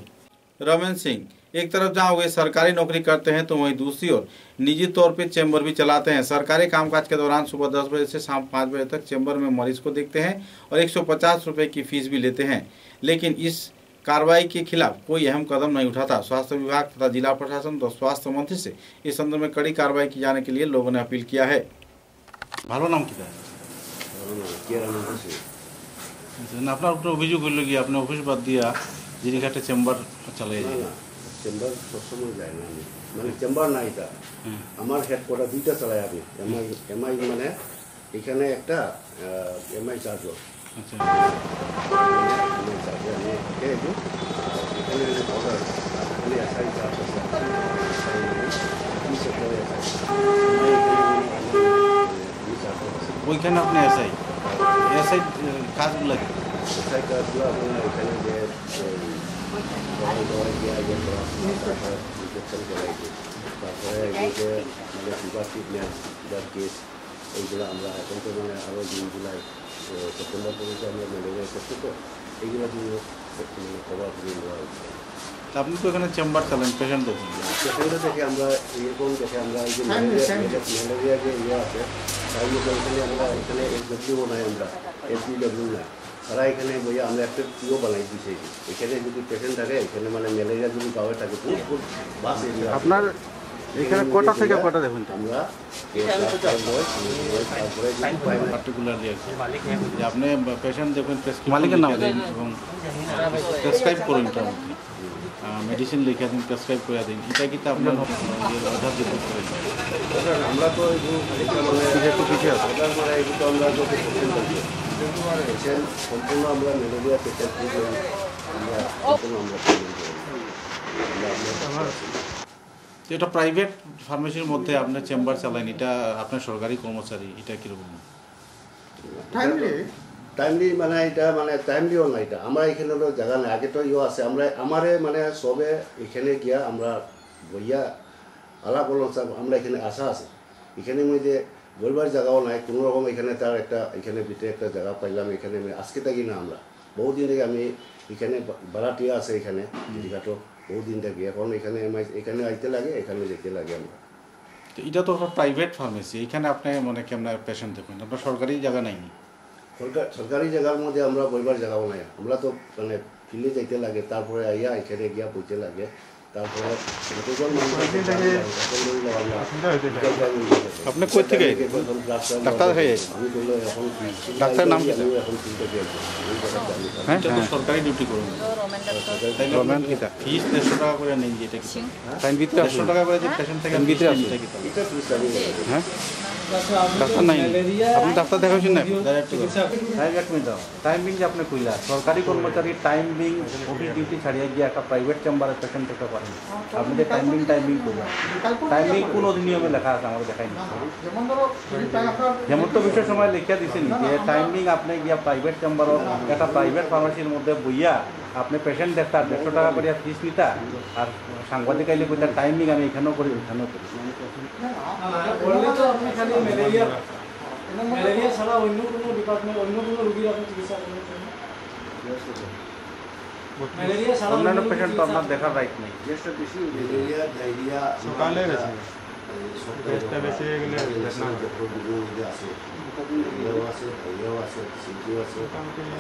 रमन सिंह। एक तरफ जहां वे सरकारी नौकरी करते हैं तो वहीं दूसरी ओर निजी तौर पे चैम्बर भी चलाते हैं। सरकारी कामकाज के दौरान सुबह 10 बजे से शाम 5 बजे तक चैम्बर में मरीज को देखते हैं और 150 रुपये की फीस भी लेते हैं, लेकिन इस कार्रवाई के खिलाफ कोई अहम कदम नहीं उठाता। स्वास्थ्य विभाग तथा जिला प्रशासन और स्वास्थ्य मंत्री से इस संदर्भ में कड़ी कार्रवाई की जाने के लिए लोगों ने अपील किया है। ভালো নাম কিটা আপনার উপরে অভিযোগ হইল কি আপনি অফিস বাদ দিয়া জিরিঘাটে চেম্বার চালাই যায়? চেম্বার সবসময় যায় না, আমি মানে চেম্বার না, এটা আমার হেডকোয়ার্টার দুইটা চালাই আমি। এমআই মানে এখানে একটা এমআই চার্জর, এমআই চার্জর আমি এখানে অর্ডার এখানে এসআই চার্জ আছে, ওইখানে আপনি এসআই এসআই কাজগুলো এসআই কাজগুলো আপনার এখানে যে ইনজেকশন করাই, তারপরে যে মানে ফিভার ট্রিটমেন্ট, ফিভার কেস, এইগুলো আমরা এখন তো মানে আরও জুন জুলাই সেপ্টেম্বর পর্যন্ত আমরা ম্যালেরিয়া করছি, তো এইগুলো জন্য মানে কভার করে নেওয়া হচ্ছে। আপনি তো এখানে চেম্বার চালান, পেশেন্ট দেখেন, পেশেন্টে দেখে আমরা এরকম দেখে আমরা এই যে ম্যালেরিয়া যে ইয়ে আছে তার মধ্যে এখানে আমরা এখানে এসডব্লিউ নাই, আমরা এসপিডব্লিউ নাই, তারা এখানে বইয়া আমরা একটা পিও বানাই দিয়েছি। এখানে যদি পেশেন্ট থাকে এখানে মানে ম্যালেরিয়া যদি গাঁয়ে থাকে খুব বাস এরিয়া। আপনার এখানে কটা থেকে কটা দেখুন? আমরা পার্টিকুলারলি যে আপনি পেশেন্ট দেখবেন, মালিকের নাম দেন এবং প্রেসক্রাইব করুন, মেডিসিন লিখে দিন, প্রেসক্রাইব করে দিন, এটা কিন্তু আপনার অর্ডার দিতে পারেন। আমরা তো পিছিয়ে আছে মানে এগুলো আমরা পেশেন্ট সম্পূর্ণ আমরা ম্যালেরিয়া পেশেন্ট আমরা সম্পূর্ণ আমরা এটা প্রাইভেট ফার্মেসির মধ্যে আপনার চেম্বার চালান, এটা আপনার সরকারি কর্মচারী, এটা কীরকম? টাইমলি মানে এটা মানে টাইমলিও না, এটা আমরা এখানে জায়গা নেই, আগে তো ইয়ে আছে, আমরা আমারে মানে সবে এখানে গিয়া আমরা বইয়া আলাপ আমরা এখানে আসা আছে, এখানে মধ্যে বলবার জায়গাও নাই কোনো রকম, এখানে তার একটা এখানে ভিতরে একটা জায়গা পাইলাম, এখানে আজকে থাকি না, আমরা বহুদিন থেকে আমি এখানে ভাড়াটিয়া আছে এখানে জিরিঘাটও বহুদিন থাকি, এখন এখানে এখানে আইতে লাগে, এখানে যেতে লাগে আমরা। তো এটা তো প্রাইভেট ফার্মেসি, এখানে আপনি মানে কেমন পেশেন্ট দেখুন, আপনার সরকারি জায়গা নাই? সরকারি জায়গার মধ্যে আমরা বইবার জায়গাও নাই, আমরা তো মানে ফিল্ডে যাইতে লাগে, তারপরে আইয়া এখানে গিয়া পৌঁছে লাগে, তারপরে আপনি কই থেকে ডাক্তার হয়ে? আমি বললো এখন ডাক্তার নাম কি? এখন ফিল্ডে হ্যাঁ সরকারি ডিউটি করুন, ফিস 150 টাকা করে নেই, যেটা কি টাইম ভিতরে 150 টাকা করে যে পেশেন্ট থেকে ভিতরে আসে, হ্যাঁ ডাক্তার নাই, আপনি ডাক্তার দেখাচ্ছেন না? টাইমিং যে আপনি কইলা সরকারি কর্মচারী টাইমিং অফিস ডিউটি ছাড়িয়ে গিয়ে একটা প্রাইভেট চেম্বারে পেশেন্ট দেখতে পারেন, আপনি যে টাইমিং কইলা টাইমিং কোন অধিনিয়মে লেখা আছে আমার দেখাই না, যেমন তো বিশেষ সময় লিখিয়া দিছেন যে টাইমিং আপনি গিয়া প্রাইভেট চেম্বার একটা প্রাইভেট ফার্মাসির মধ্যে বইয়া আপনি পেশেন্ট দেখতা 150 টাকা করে ফিস নিতা, আর সাংবাদিক আইলে কইতা টাইমিং আমি এখানেও করি ওখানেও করি। ম্যালেরিয়া ছাড়া অন্য কোনো ডিপার্টমেন্ট অন্য কোনো রোগীর আপনি চিকিৎসা করেন? ম্যালেরিয়া ছাড়া অন্যান্য পেশেন্ট তো আপনার দেখার রাইট নেই। ম্যালেরিয়া ডায়রিয়া সকালে সবটা বেশি এগুলো আছে, এগুলো আছে, এগুলো আছে, সিটি আছে,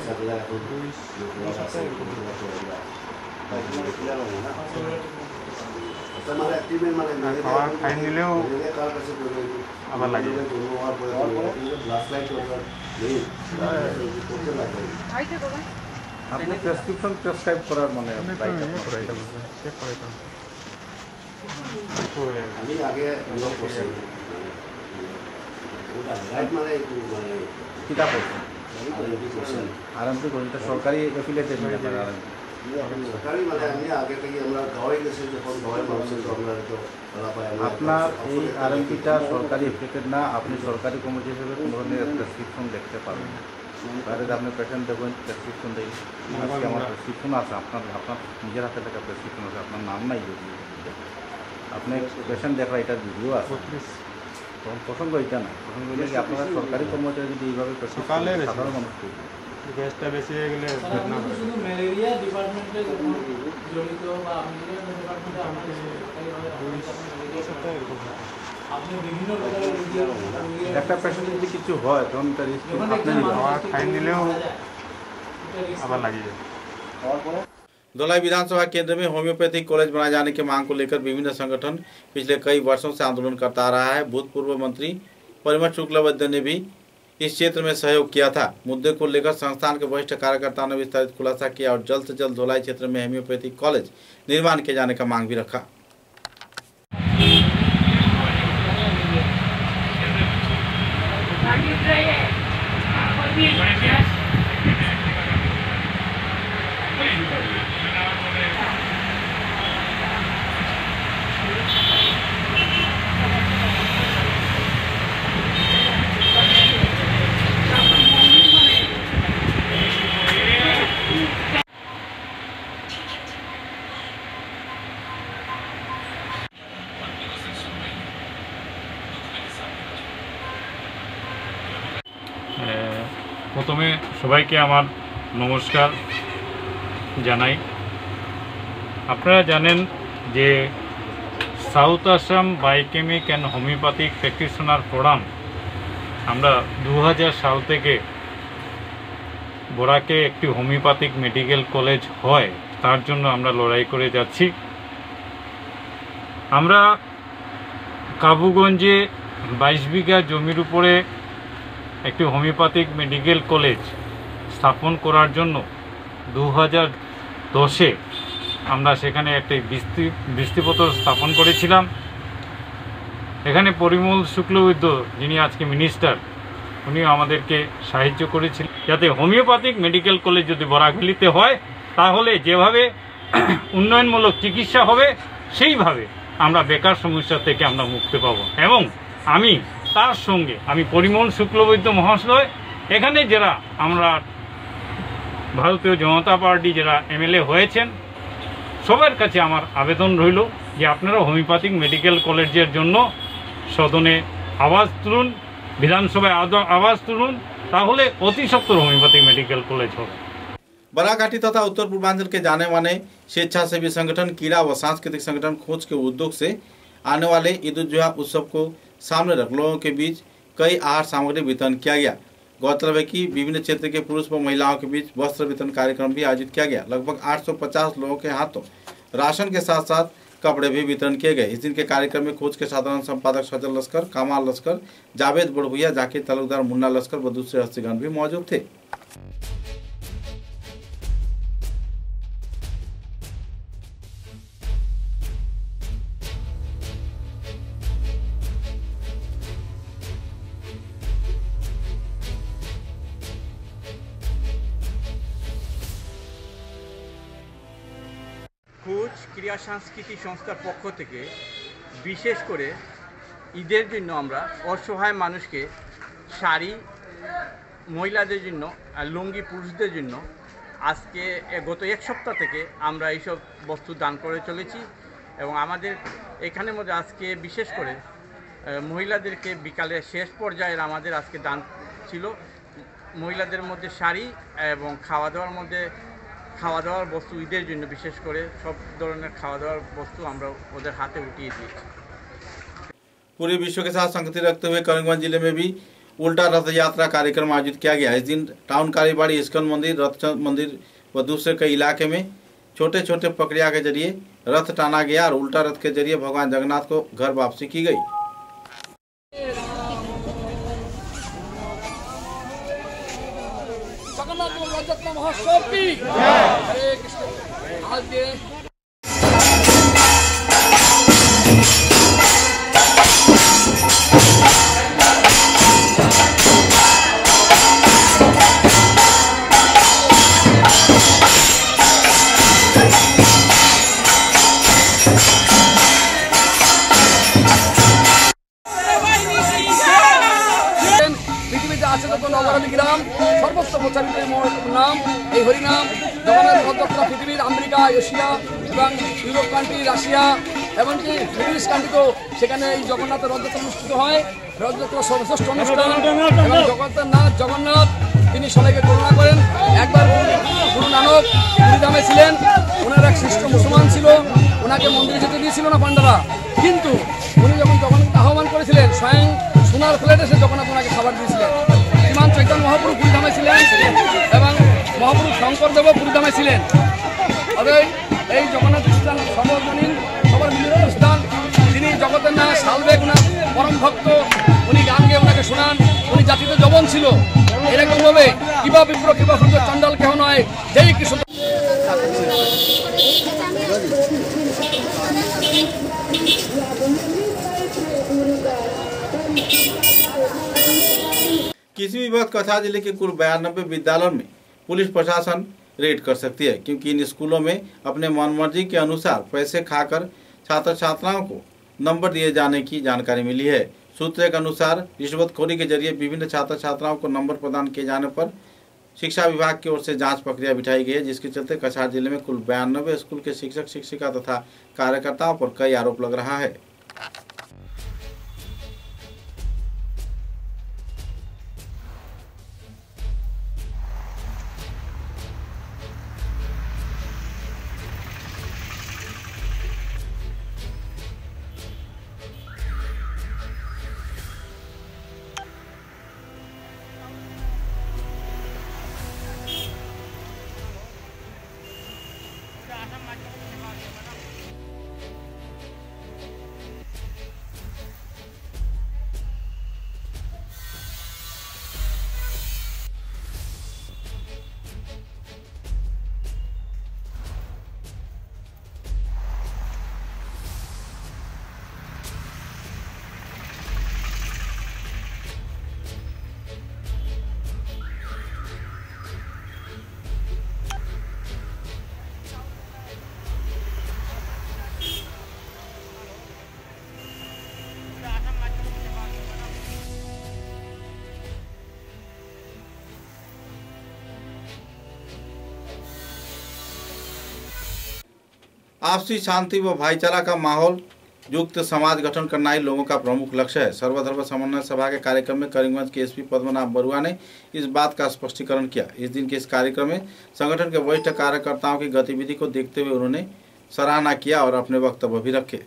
সাগলা এখন আছে, মানে অ্যাক্টিভেট মানে খাবার খাই নিলেও কার কাছে আবার লাগে গ্লাস লাইট নেই করতে লাগে। আপনি প্রেসক্রিপশন প্রেসক্রাইব করার মানে আমি আগে করছি মানে কিতাব আরএমপি করছেন, সরকারি এফিলিয়েটেড সরকারি মানে আমি আগে থেকে আমরা গাঁয়ে গেছি, যখন গাঁয়ের মানুষের তো আমরা তো আপনার এই আরএমপিটা সরকারি এফিলিয়েটেড না, আপনি সরকারি কমিটি হিসেবে কোনো ধরনের প্রেসক্রিপশন দেখতে পারবেন। বাইরে আপনি পেশেন্ট দেখবেন প্রেসক্রিপশন দেয় আজকে আমার প্রেসক্রিপশন আছে আপনার নিজের হাতে থাকা প্রেসক্রিপশন আছে আপনার নাম নাই যদি আপনি পেশেন্ট দেখা এটার ভিডিও আছে তখন প্রসঙ্গ এটা না প্রসঙ্গ হলে কি আপনারা সরকারি কর্মচারী যদি এইভাবে সাধারণ মানুষ করবে গ্যাসটা বেশি হয়ে গেলে শুধু ম্যালেরিয়া ডিপার্টমেন্টে জড়িত বা আপনি বিভিন্ন একটা পেশেন্ট যদি কিছু হয় তখন তার ফাইন দিলেও আবার লাগিয়ে যায়। धोलाई विधानसभा केंद्र में होम्योपैथिक कॉलेज बनाए जाने की मांग को लेकर विभिन्न संगठन पिछले कई वर्षों से आंदोलन करता आ रहा है। भूतपूर्व मंत्री परिमल शुक्लबैद्य ने भी इस क्षेत्र में सहयोग किया था। मुद्दे को लेकर संस्थान के वरिष्ठ कार्यकर्ताओं ने विस्तारित खुलासा किया और जल्द से जल्द धोलाई क्षेत्र में होम्योपैथिक कॉलेज निर्माण किए जाने का मांग भी रखा। প্রথমে সবাইকে আমার নমস্কার জানাই। আপনারা জানেন যে south Assam biochemic and homeopathic practitioner forum আমরা 2000 সাল থেকে বরাকে একটি হোমিওপ্যাথিক মেডিকেল কলেজ হয় তার জন্য আমরা লড়াই করে যাচ্ছি। আমরা কাবুগঞ্জে 22 বিঘা জমির উপরে একটি হোমিওপ্যাথিক মেডিকেল কলেজ স্থাপন করার জন্য 2010-এ আমরা সেখানে একটি ভিত্তিপত্র স্থাপন করেছিলাম। এখানে পরিমল শুক্লবৈদ্য যিনি আজকে মিনিস্টার উনিও আমাদেরকে সাহায্য করেছিলেন যাতে হোমিওপ্যাথিক মেডিকেল কলেজ যদি বরাকভ্যালিতে হয় তাহলে যেভাবে উন্নয়নমূলক চিকিৎসা হবে সেইভাবে আমরা বেকার সমস্যা থেকে আমরা মুক্তি পাবো। এবং তার সঙ্গে আমি পরিমল শুক্লবৈদ্য মহাশয় এখানে যারা আমরা ভারতীয় জনতা পার্টি যারা এমএলএ হয়েছেন সবার কাছে আমার আবেদন রইল যে আপনারা হোমিওপ্যাথিক মেডিকেল কলেজের জন্য সদনে আওয়াজ তুলুন, বিধানসভায় আওয়াজ তুলুন, তাহলে অতি সত্বর হোমিওপ্যাথিক मेडिकल कॉलेज होगा। बराघाटी तथा उत्तर पूर्वांचल के जाने माने स्वेच्छासेवी संगठन, क्रीड़ा व सांस्कृतिक संगठन खोज के उद्योग से आने वाले ईद उल जुहा उत्सव को सामने रख लोगों के बीच कई आहार सामग्री वितरण किया गया। गौरतलब है कि विभिन्न क्षेत्र के पुरुष व महिलाओं के बीच वस्त्र वितरण कार्यक्रम भी आयोजित किया गया। लगभग 850 लोगों के हाथों राशन के साथ साथ कपड़े भी वितरण किए गए। इस दिन के कार्यक्रम में खोज के साधारण संपादक सजल लश्कर, कामाल लश्कर, जावेद बड़भुइया, जाकिर तालुकदार, मुन्ना लश्कर व दूसरे हस्तीगण भी मौजूद थे। খোঁজ ক্রীড়া সংস্কৃতি সংস্থার পক্ষ থেকে বিশেষ করে ঈদের জন্য আমরা অসহায় মানুষকে শাড়ি, মহিলাদের জন্য আর লুঙ্গি পুরুষদের জন্য আজকে গত এক সপ্তাহ থেকে আমরা এইসব বস্তু দান করে চলেছি। এবং আমাদের এখানের মধ্যে আজকে বিশেষ করে মহিলাদেরকে বিকালে শেষ পর্যায়ের আমাদের আজকে দান ছিল। মহিলাদের মধ্যে শাড়ি এবং খাওয়া দাওয়ার বস্তু ঈদের জন্য বিশেষ করে সব ধরনের খাওয়া दावा वस्तु আমরা ওদের হাতে উঠিয়ে দিয়েছি। पूरे विश्व के साथ संगति रखते हुए करीमगंज जिले में भी उल्टा रथ यात्रा कार्यक्रम आयोजित किया गया। इस दिन टाउन कालीबाड़ी, इस्कन मंदिर, रथचंद मंदिर व दूसरे कई इलाके में छोटे छोटे प्रक्रिया के जरिए रथ टाना गया और उल्टा रथ के जरिए भगवान जगन्नाथ को घर वापसी की गई। পৃথিবীতে আছে যত নগরাদি গ্রাম সর্বত্র প্রচারিত নাম এই হরিনাম জগন্নাথ রথযাত্রা পৃথিবীর আমেরিকা, এশিয়া এবং ইউরোপ কান্ট্রি, রাশিয়া এমনকি ব্রিটিশ কান্ট্রিতেও সেখানে এই জগন্নাথের রথযাত্রা অনুষ্ঠিত হয়। রথযাত্রা সর্বশ্রেষ্ঠ অনুষ্ঠান এবং জগন্নাথ তিনি সবাইকে করুণা করেন। একবার গুরু নানক পুরীধামে ছিলেন, ওনার এক শিষ্ট মুসলমান ছিল, ওনাকে মন্দিরে যেতে দিয়েছিল না পাণ্ডারা, কিন্তু উনি যখন জগন্নাথকে আহ্বান করেছিলেন স্বয়ং সোনার প্লেটে সে জগন্নাথ ওনাকে খাবার দিয়েছিলেন। শ্রীমান চৈতন্য মহাপ্রভু পুরীধামে ছিলেন এবং মহাপ্রভু শঙ্করদেবও পুরীধামে ছিলেন। অতএব এই জগন্নাথ স্থান সর্বজনীন সবার মিলিত স্থান। তিনি জগতের না সালবেগ ওনার পরম ভক্ত, উনি গান গেয়ে ওনাকে শোনান। উনি জাতিতে যবন ছিল এরকমভাবে কিবা বিপ্র কিবা সুন্দর চণ্ডাল কেহ নয় যেই কৃষ্ণ। किसी भी वक्त कछार जिले के कुल 92 विद्यालयों में पुलिस प्रशासन रेड कर सकती है, क्योंकि इन स्कूलों में अपने मनमर्जी के अनुसार पैसे खाकर छात्र छात्राओं को नंबर दिए जाने की जानकारी मिली है। सूत्रों के अनुसार रिश्वतखोरी के जरिए विभिन्न छात्र छात्राओं को नंबर प्रदान किए जाने पर शिक्षा विभाग की ओर से जांच प्रक्रिया बिठाई गई है, जिसके चलते कछार जिले में कुल 92 स्कूल के शिक्षक शिक्षिका तथा कार्यकर्ताओं पर कई आरोप लग रहा है। आपसी शांति व भाईचारा का माहौल युक्त समाज गठन करना ही लोगों का प्रमुख लक्ष्य है। सर्वधर्म समन्वय सभा के कार्यक्रम में करीमगंज के एसपी पद्मनाभ बरुआ ने इस बात का स्पष्टीकरण किया। इस दिन के इस कार्यक्रम में संगठन के वरिष्ठ कार्यकर्ताओं की गतिविधि को देखते हुए उन्होंने सराहना किया और अपने वक्तव्य भी रखे।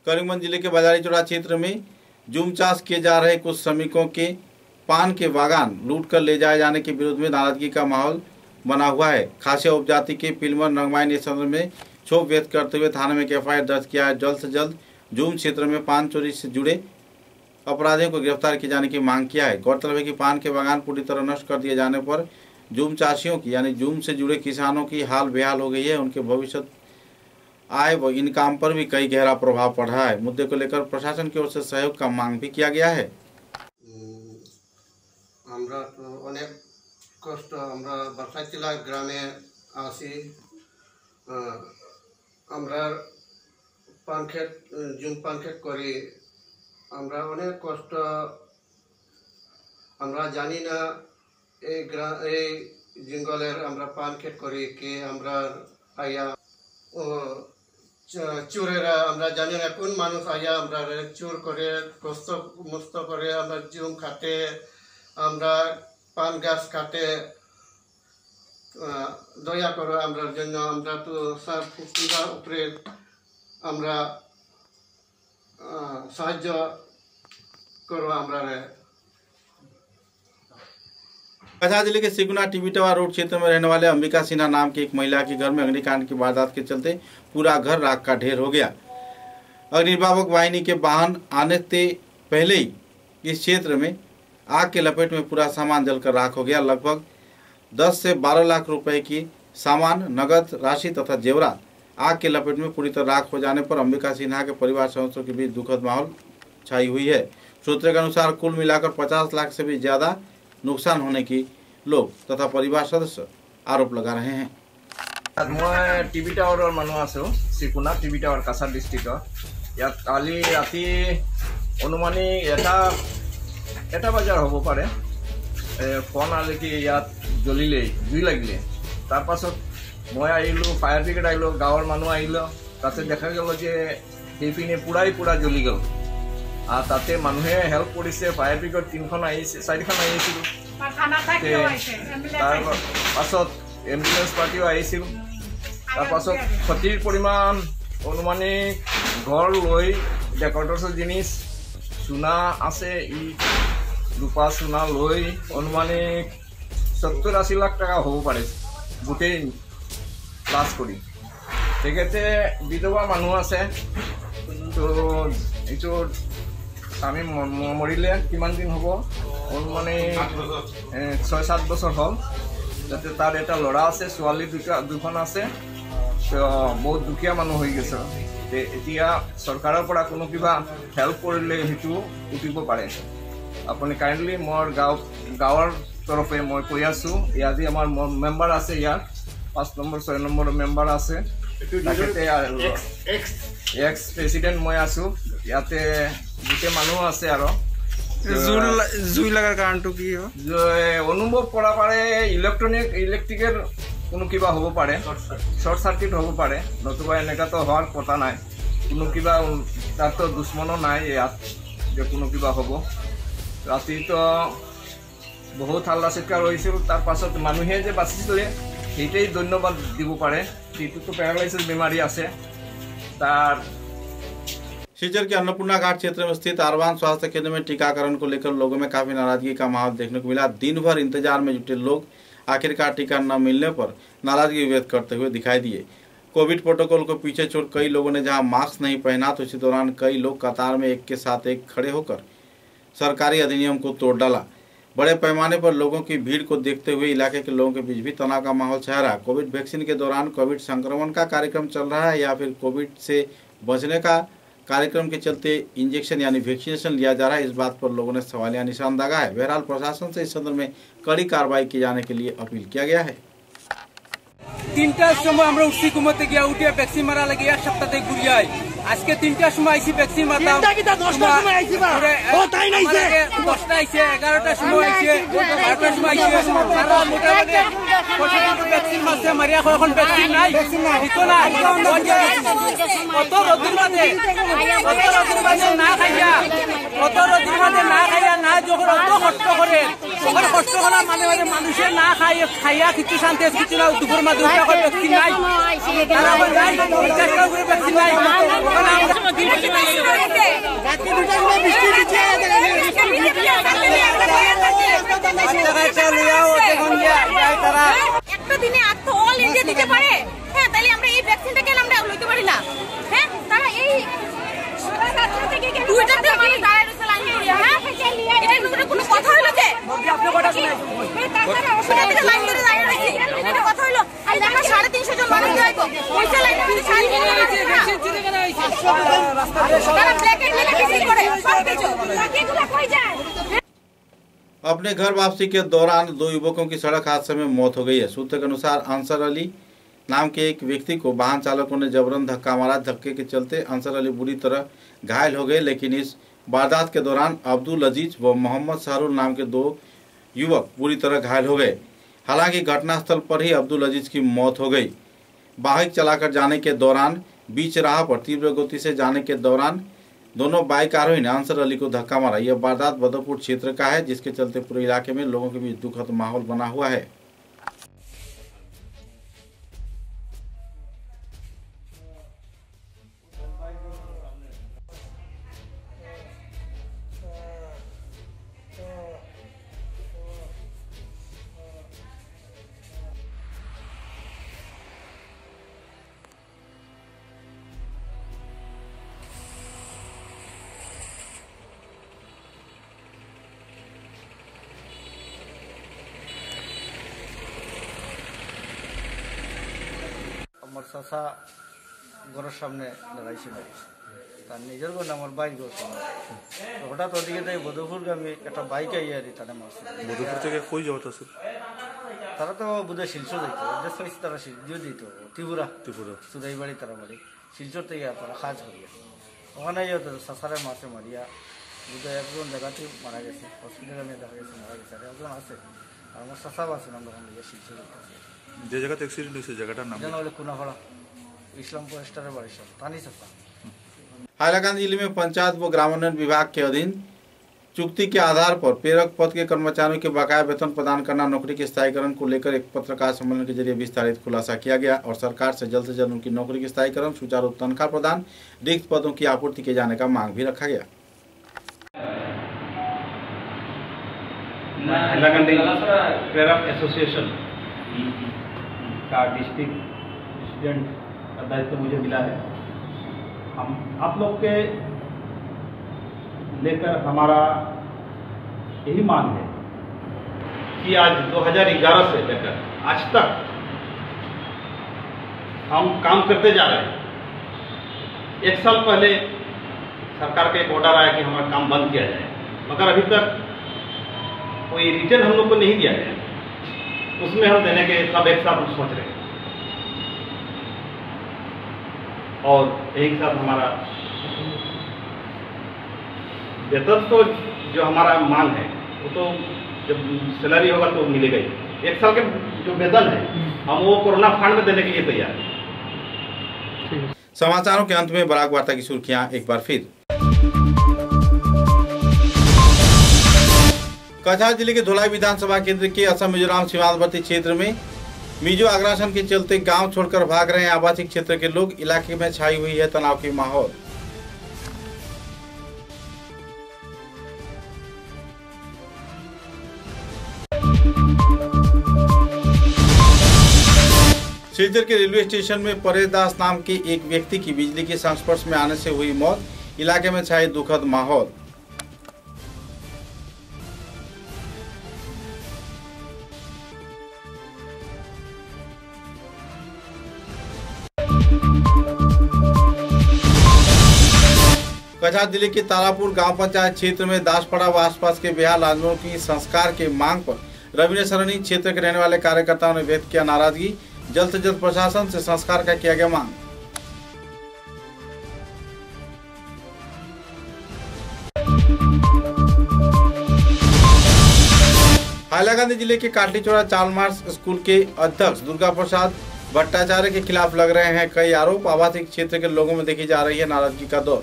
करीमगंज जिले के बाजारी चौड़ा क्षेत्र में जूम चाष किए जा रहे कुछ श्रमिकों के पान के बागान लूट कर ले जाए जाने के विरोध में नाराजगी का माहौल बना हुआ है। खासिया उपजाति के पिलमर नगमाई ने संदर्भ में क्षोभ व्यक्त करते हुए थाने में एफआईआर दर्ज किया है। जल्द से जल्द जूम क्षेत्र में पान चोरी से जुड़े अपराधियों को गिरफ्तार किए जाने की मांग किया है। गौरतलब है कि पान के बागान पूरी तरह नष्ट कर दिए जाने पर जूम चाषियों की यानी जूम से जुड़े किसानों की हाल बेहाल हो गई है। उनके भविष्य आय व इनकम पर भी कई गहरा प्रभाव पड़ रहा है। मुद्दे को लेकर प्रशासन की ओर से सहयोग का मांग भी किया गया है। আমরা তো অনেক কষ্ট আমরা বাসাইতিলা গ্রামে আসি আমরা পান ক্ষেত জুম পান ক্ষেত করি আমরা অনেক কষ্ট আমরা জানি না এই জঙ্গলের আমরা পান ক্ষেত করি কি আমরা আয়া চোরেরা আমরা জানি না কোন মানুষ আয়া আমরা চোর করে কষ্ট মুক্ত করে আমরা জুম খাতে আমরা পান গাছ কাটে দয়া করো আমরার জন্য আমরা তো সব পুষ্টির উপরে আমরা সাহায্য করো আমরা। कछार जिले के सिकुना टिबिटवा रोड क्षेत्र में रहने वाले अंबिका सिन्हा नाम की एक महिला के घर में अग्निकांड की वारदात के चलते पूरा घर राख का ढेर हो गया। अग्निनिर्वापक वाहिनी के वाहन आने से पहले ही इस क्षेत्र में आग के लपेट में पूरा सामान जलकर राख हो गया। लगभग 10 से 12 लाख रुपए की सामान, नगद राशि तथा जेवरात आग के लपेट में पूरी तरह राख हो जाने पर अंबिका सिन्हा के परिवार सदस्यों के बीच दुखद माहौल छाई हुई है। सूत्रों के अनुसार कुल मिलाकर 50 लाख से भी ज्यादा नुकसान होने की लोग तथा परिवार सदस्य आरोप लगा रहे हैं। मैं टीवी टावर मानुह आसो श्रीपुना टीवी टावर काछार डिस्ट्रिक्ट इतना काली राति अनुमानी এটা बजार हम पे फोन आले कि इतना जलिले जुई लगिले तार पाছত मैं आइलो फायर ब्रिगेड आइलो गाँवर मानुह आइलो ताते देखा गल সেইপিনে পুরাই পুরা জ্বলি গেল আর তাতে মানুহে হেল্প কৰিছে ফায়ার ব্রিগেড 3খন আহিছে 4খন আহিছিল তার পাছত এম্বুলেন্স পার্টিও আহিছিল তার পাছত ক্ষতির পরিমাণ অনুমানিক ঘর লৈ ডেকৰেটৰ্ছৰ জিনিস সোনা আছে ই রূপা সোনা লৈ অনুমানিক 70-80 লাখ টাকা হব পাৰে গোটেই ক্লাস করি সেক্ষেত্রে বিধবা মানুষ আছে তো এইটো আমি মরিলে কিমান দিন হব অনুমানে 6-7 বছর হল যাতে তার এটা লড়া আছে ছোৱালী দুখন আছে তো বহুত দুখীয়া মানুষ হৈ গৈছে এতিয়া সরকারের পৰা কোনো কিবা হেল্প কৰিলে হেতু উঠিব পাৰে আপুনি কাইন্ডলি মোৰ গাঁৱৰ তৰফে মই কৈ আছো ইয়াদি আমাৰ মেম্বাৰ আছে ইয়াৰ 5 নম্বৰ 6 নম্বৰ মেম্বাৰ আছে एक्स प्रेसिडेंट मैं आसो इते गोटे मानुह आसे आरो जुई लगार कारण तो कि अनुभव करा पारे इलेक्ट्रिकल कोनो किबा होबो पारे शॉर्ट सर्किट होबो पारे नतुबा एनेका तो होवार कथा नाय कोनो किबा तार तो दुश्मनो नाय यात जे कोनो किबा होबो राति तो बहुत हाल्ला चिৎকাৰ হৈছিল तार पाছত मानुहे जे बाचिছিলে সেইটাই ধন্যবাদ দিব পারে तो पैरालाइसिस बीमारी আছে तार शिवचर के अन्नपूर्णा घाट क्षेत्र में स्थित आरवान स्वास्थ्य केंद्र में टीकाकरण को लेकर लोगों में काफी नाराजगी का माहौल देखने को मिला। दिन भर इंतजार में जुटे लोग आखिरकार टीका न मिलने पर नाराजगी व्यक्त करते हुए दिखाई दिए। कोविड प्रोटोकॉल को पीछे छोड़ कई लोगों ने जहां मास्क नहीं पहना तो इसी दौरान कई लोग कतार में एक के साथ एक खड़े होकर सरकारी अधिनियम को तोड़ डाला। बड़े पैमाने पर लोगों की भीड़ को देखते हुए इलाके के लोगों के बीच भी तनाव का माहौल छाया रहा। कोविड वैक्सीन के दौरान कोविड संक्रमण का कार्यक्रम चल रहा है या फिर कोविड से बचने का कार्यक्रम के चलते इंजेक्शन यानी वैक्सीनेशन लिया जा रहा है, इस बात पर लोगों ने सवालिया निशान दागा है। बहरहाल प्रशासन से इस संदर्भ में कड़ी कार्रवाई किए जाने के लिए अपील किया गया है। 3টার সময় আমরা উঠছি ঘুমোতে গিয়া উঠে ভ্যাকসিন মারা লাগে এক সপ্তাহে ঘুরিয়াই আজকে 3টার সময় আইছি ভ্যাকসিন মারতাম 10টার সময় আইছি ও তাই নাইছে 10টা আইছে 11টার সময় আইছে 12টার সময় আইছে সারা মোটামুটি প্রশাসন ভ্যাকসিন মারছে মারিয়া এখন ভ্যাকসিন নাই দিত না কত রোগীর মাঝে না খাইয়া না যখন অত কষ্ট করে তখন কষ্ট করা মানে মানুষের না খাইয়া কিছু শান্তি কিছু না দুপুর মাঝে ভ্যাকসিন নাই তারা যায় চেষ্টা করে ভ্যাকসিন নাই একটা দিনে আত্ম অল ইন্ডিয়া দিতে পারে। হ্যাঁ তাহলে আমরা এই ভ্যাকসিনটা কেন আমরা লইতে পারি না? হ্যাঁ তারা এই দুইটাতে মানে দাঁড়ায় রয়েছে লাইন ধরে। হ্যাঁ এটা কোনো কথা হলো যে আপনি কথা শুনেন তারা ওখানে লাইন ধরে দাঁড়িয়ে রয়েছে এটা কথা হলো আর দেখা 350 জন মানুষ যাইতো ওইটা লাইন ধরে সারি করে আছে ভ্যাকসিন চুরি করা হইছে তারা ব্ল্যাক এন্ড ভ্যাকসিন করে সব কিছু বাকিগুলো কই যায়। अपने घर वापसी के दौरान 2 युवकों की सड़क हादसे में मौत हो गई है। सूत्र के अनुसार अंसर अली नाम के एक व्यक्ति को वाहन चालकों ने जबरन धक्का मारा। धक्के के चलते अंसर अली बुरी तरह घायल हो गए, लेकिन इस वारदात के दौरान अब्दुल अजीज व मोहम्मद शाहरुल नाम के 2 युवक बुरी तरह घायल हो गए। हालांकि घटनास्थल पर ही अब्दुल अजीज की मौत हो गई। बाइक चलाकर जाने के दौरान बीच राह पर तीव्र गति से जाने के दौरान दोनों बाइक आरोही ने अंसर अली को धक्का मारा। यह वारदात बदरपुर क्षेत्र का है, जिसके चलते पूरे इलाके में लोगों के बीच दुखद माहौल बना हुआ है। আমার চাচা ঘরের সামনে দাঁড়াইছিল, তার নিজের ঘর আমার বাইক ঘর সামনে। তো হঠাৎ ওদিকে তাই বধুপুরগামী একটা বাইক আইয়া আর তারা মারছে। মধুপুর থেকে কই যাওয়া আছে? তারা তো বোধহয় শিলচর দিত, অ্যাড্রেস পাইছে তারা শিলচর দিত, ত্রিপুরা সুদাই বাড়ি তারা বাড়ি, শিলচর থেকে তারা কাজ করিয়া ওখানে সাসারে মারছে, মারিয়া বোধহয় একজন জায়গাতেই মারা গেছে, হসপিটালে নিয়ে দেখা গেছে মারা গেছে, আর একজন আছে আর আমার চাষা আছে নাম তখন শিলচর যে জায়গাতে অ্যাক্সিডেন্ট হয়েছে জায়গাটার নাম জানা হলে কুনাফাড়া इस्लामपुर स्टार बाड़ी तानी सत्ता। हाइलाकांदी जिले में पंचायत व ग्रामोन्नयन विभाग के अधीन चुक्ति के आधार पर प्रेरक पद के कर्मचारियों के बकाया वेतन प्रदान करना, नौकरी के स्थायीकरण को लेकर एक पत्रकार सम्मेलन के जरिए विस्तारित खुलासा किया गया और सरकार से जल्द उनकी नौकरी के स्थायीकरण, सुचारू तनख्वाह प्रदान, रिक्त पदों की आपूर्ति किए जाने का मांग भी रखा गया। हाइलाकांदी प्रेरक एसोसिएशन का डिस्ट्रिक्ट प्रेसिडेंट का दायित्व मुझे मिला है। हम आप लोग के लेकर हमारा यही मांग है कि आज 2011 से लेकर आज तक हम काम करते जा रहे हैं। 1 साल पहले सरकार का एक ऑर्डर आया कि हमारा काम बंद किया जाए, मगर अभी तक कोई रिटर्न हम लोग को नहीं दिया गया। उसमें हम देने के सब एक साथ सोच रहे हैं और एक साथ हमारा वेतन तो जो हमारा मांग है वो तो जब सैलरी होगा तो मिलेगा ही। 1 साल के जो वेतन है हम वो कोरोना फंड में देने के लिए तैयार हैं। समाचारों के अंत में बराक वार्ता की सुर्खियां एक बार फिर। कछार जिले के धोलाई विधानसभा केंद्र के असम मिजोरम सीमांतवर्ती क्षेत्र में मिजो आग्रासन के चलते गांव छोड़कर भाग रहे हैं आवासीय क्षेत्र के लोग। इलाके में छाई हुई है तनाव की माहौल। सिलचर के रेलवे स्टेशन में परेश दास नाम के एक व्यक्ति की बिजली के संस्पर्श में आने से हुई मौत। इलाके में छाई दुखद माहौल। कछार जिले के तारापुर गांव पंचायत क्षेत्र में दासपड़ा व आसपास के बेहाल आदमियों की संस्कार के मांग पर रविन्द्र सरणी क्षेत्र के रहने वाले कार्यकर्ताओं ने व्यक्त किया नाराजगी। जल्द से जल्द प्रशासन से संस्कार का किया गया मांग। हाइलाकांदी जिले के काटलीचोड़ा चालमार्स स्कूल के अध्यक्ष दुर्गा प्रसाद भट्टाचार्य के खिलाफ लग रहे हैं कई आरोप। आवासीय क्षेत्र के लोगों में देखी जा रही है नाराजगी का दौर।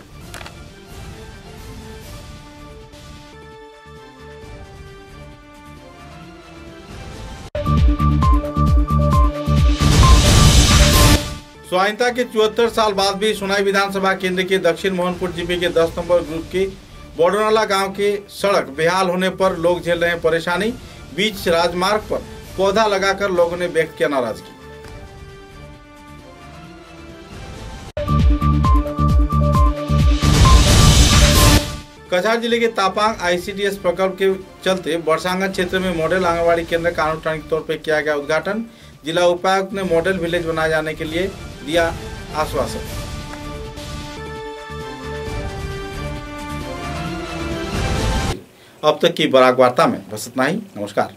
स्वाधीनता के 74 साल बाद भी सुनाई विधानसभा केंद्र के दक्षिण मोहनपुर जीपी के 10 नंबर ग्रुप के बोडोनाला गांव के सड़क बेहाल होने पर लोग झेल रहे हैं परेशानी। बीच राजमार्ग पर पौधा लगाकर लोगों ने व्यक्त किया नाराजगी। कछार जिले के तापांग ICDS प्रकल्प के चलते बरसांगा क्षेत्र में मॉडल आंगनबाड़ी केंद्र का अनुष्ठानिक तौर पर किया गया उद्घाटन। जिला उपायुक्त ने मॉडल विलेज बनाए जाने के लिए दिया आश्वासन। अब तक की बराक वार्ता में बस इतना ही। नमस्कार।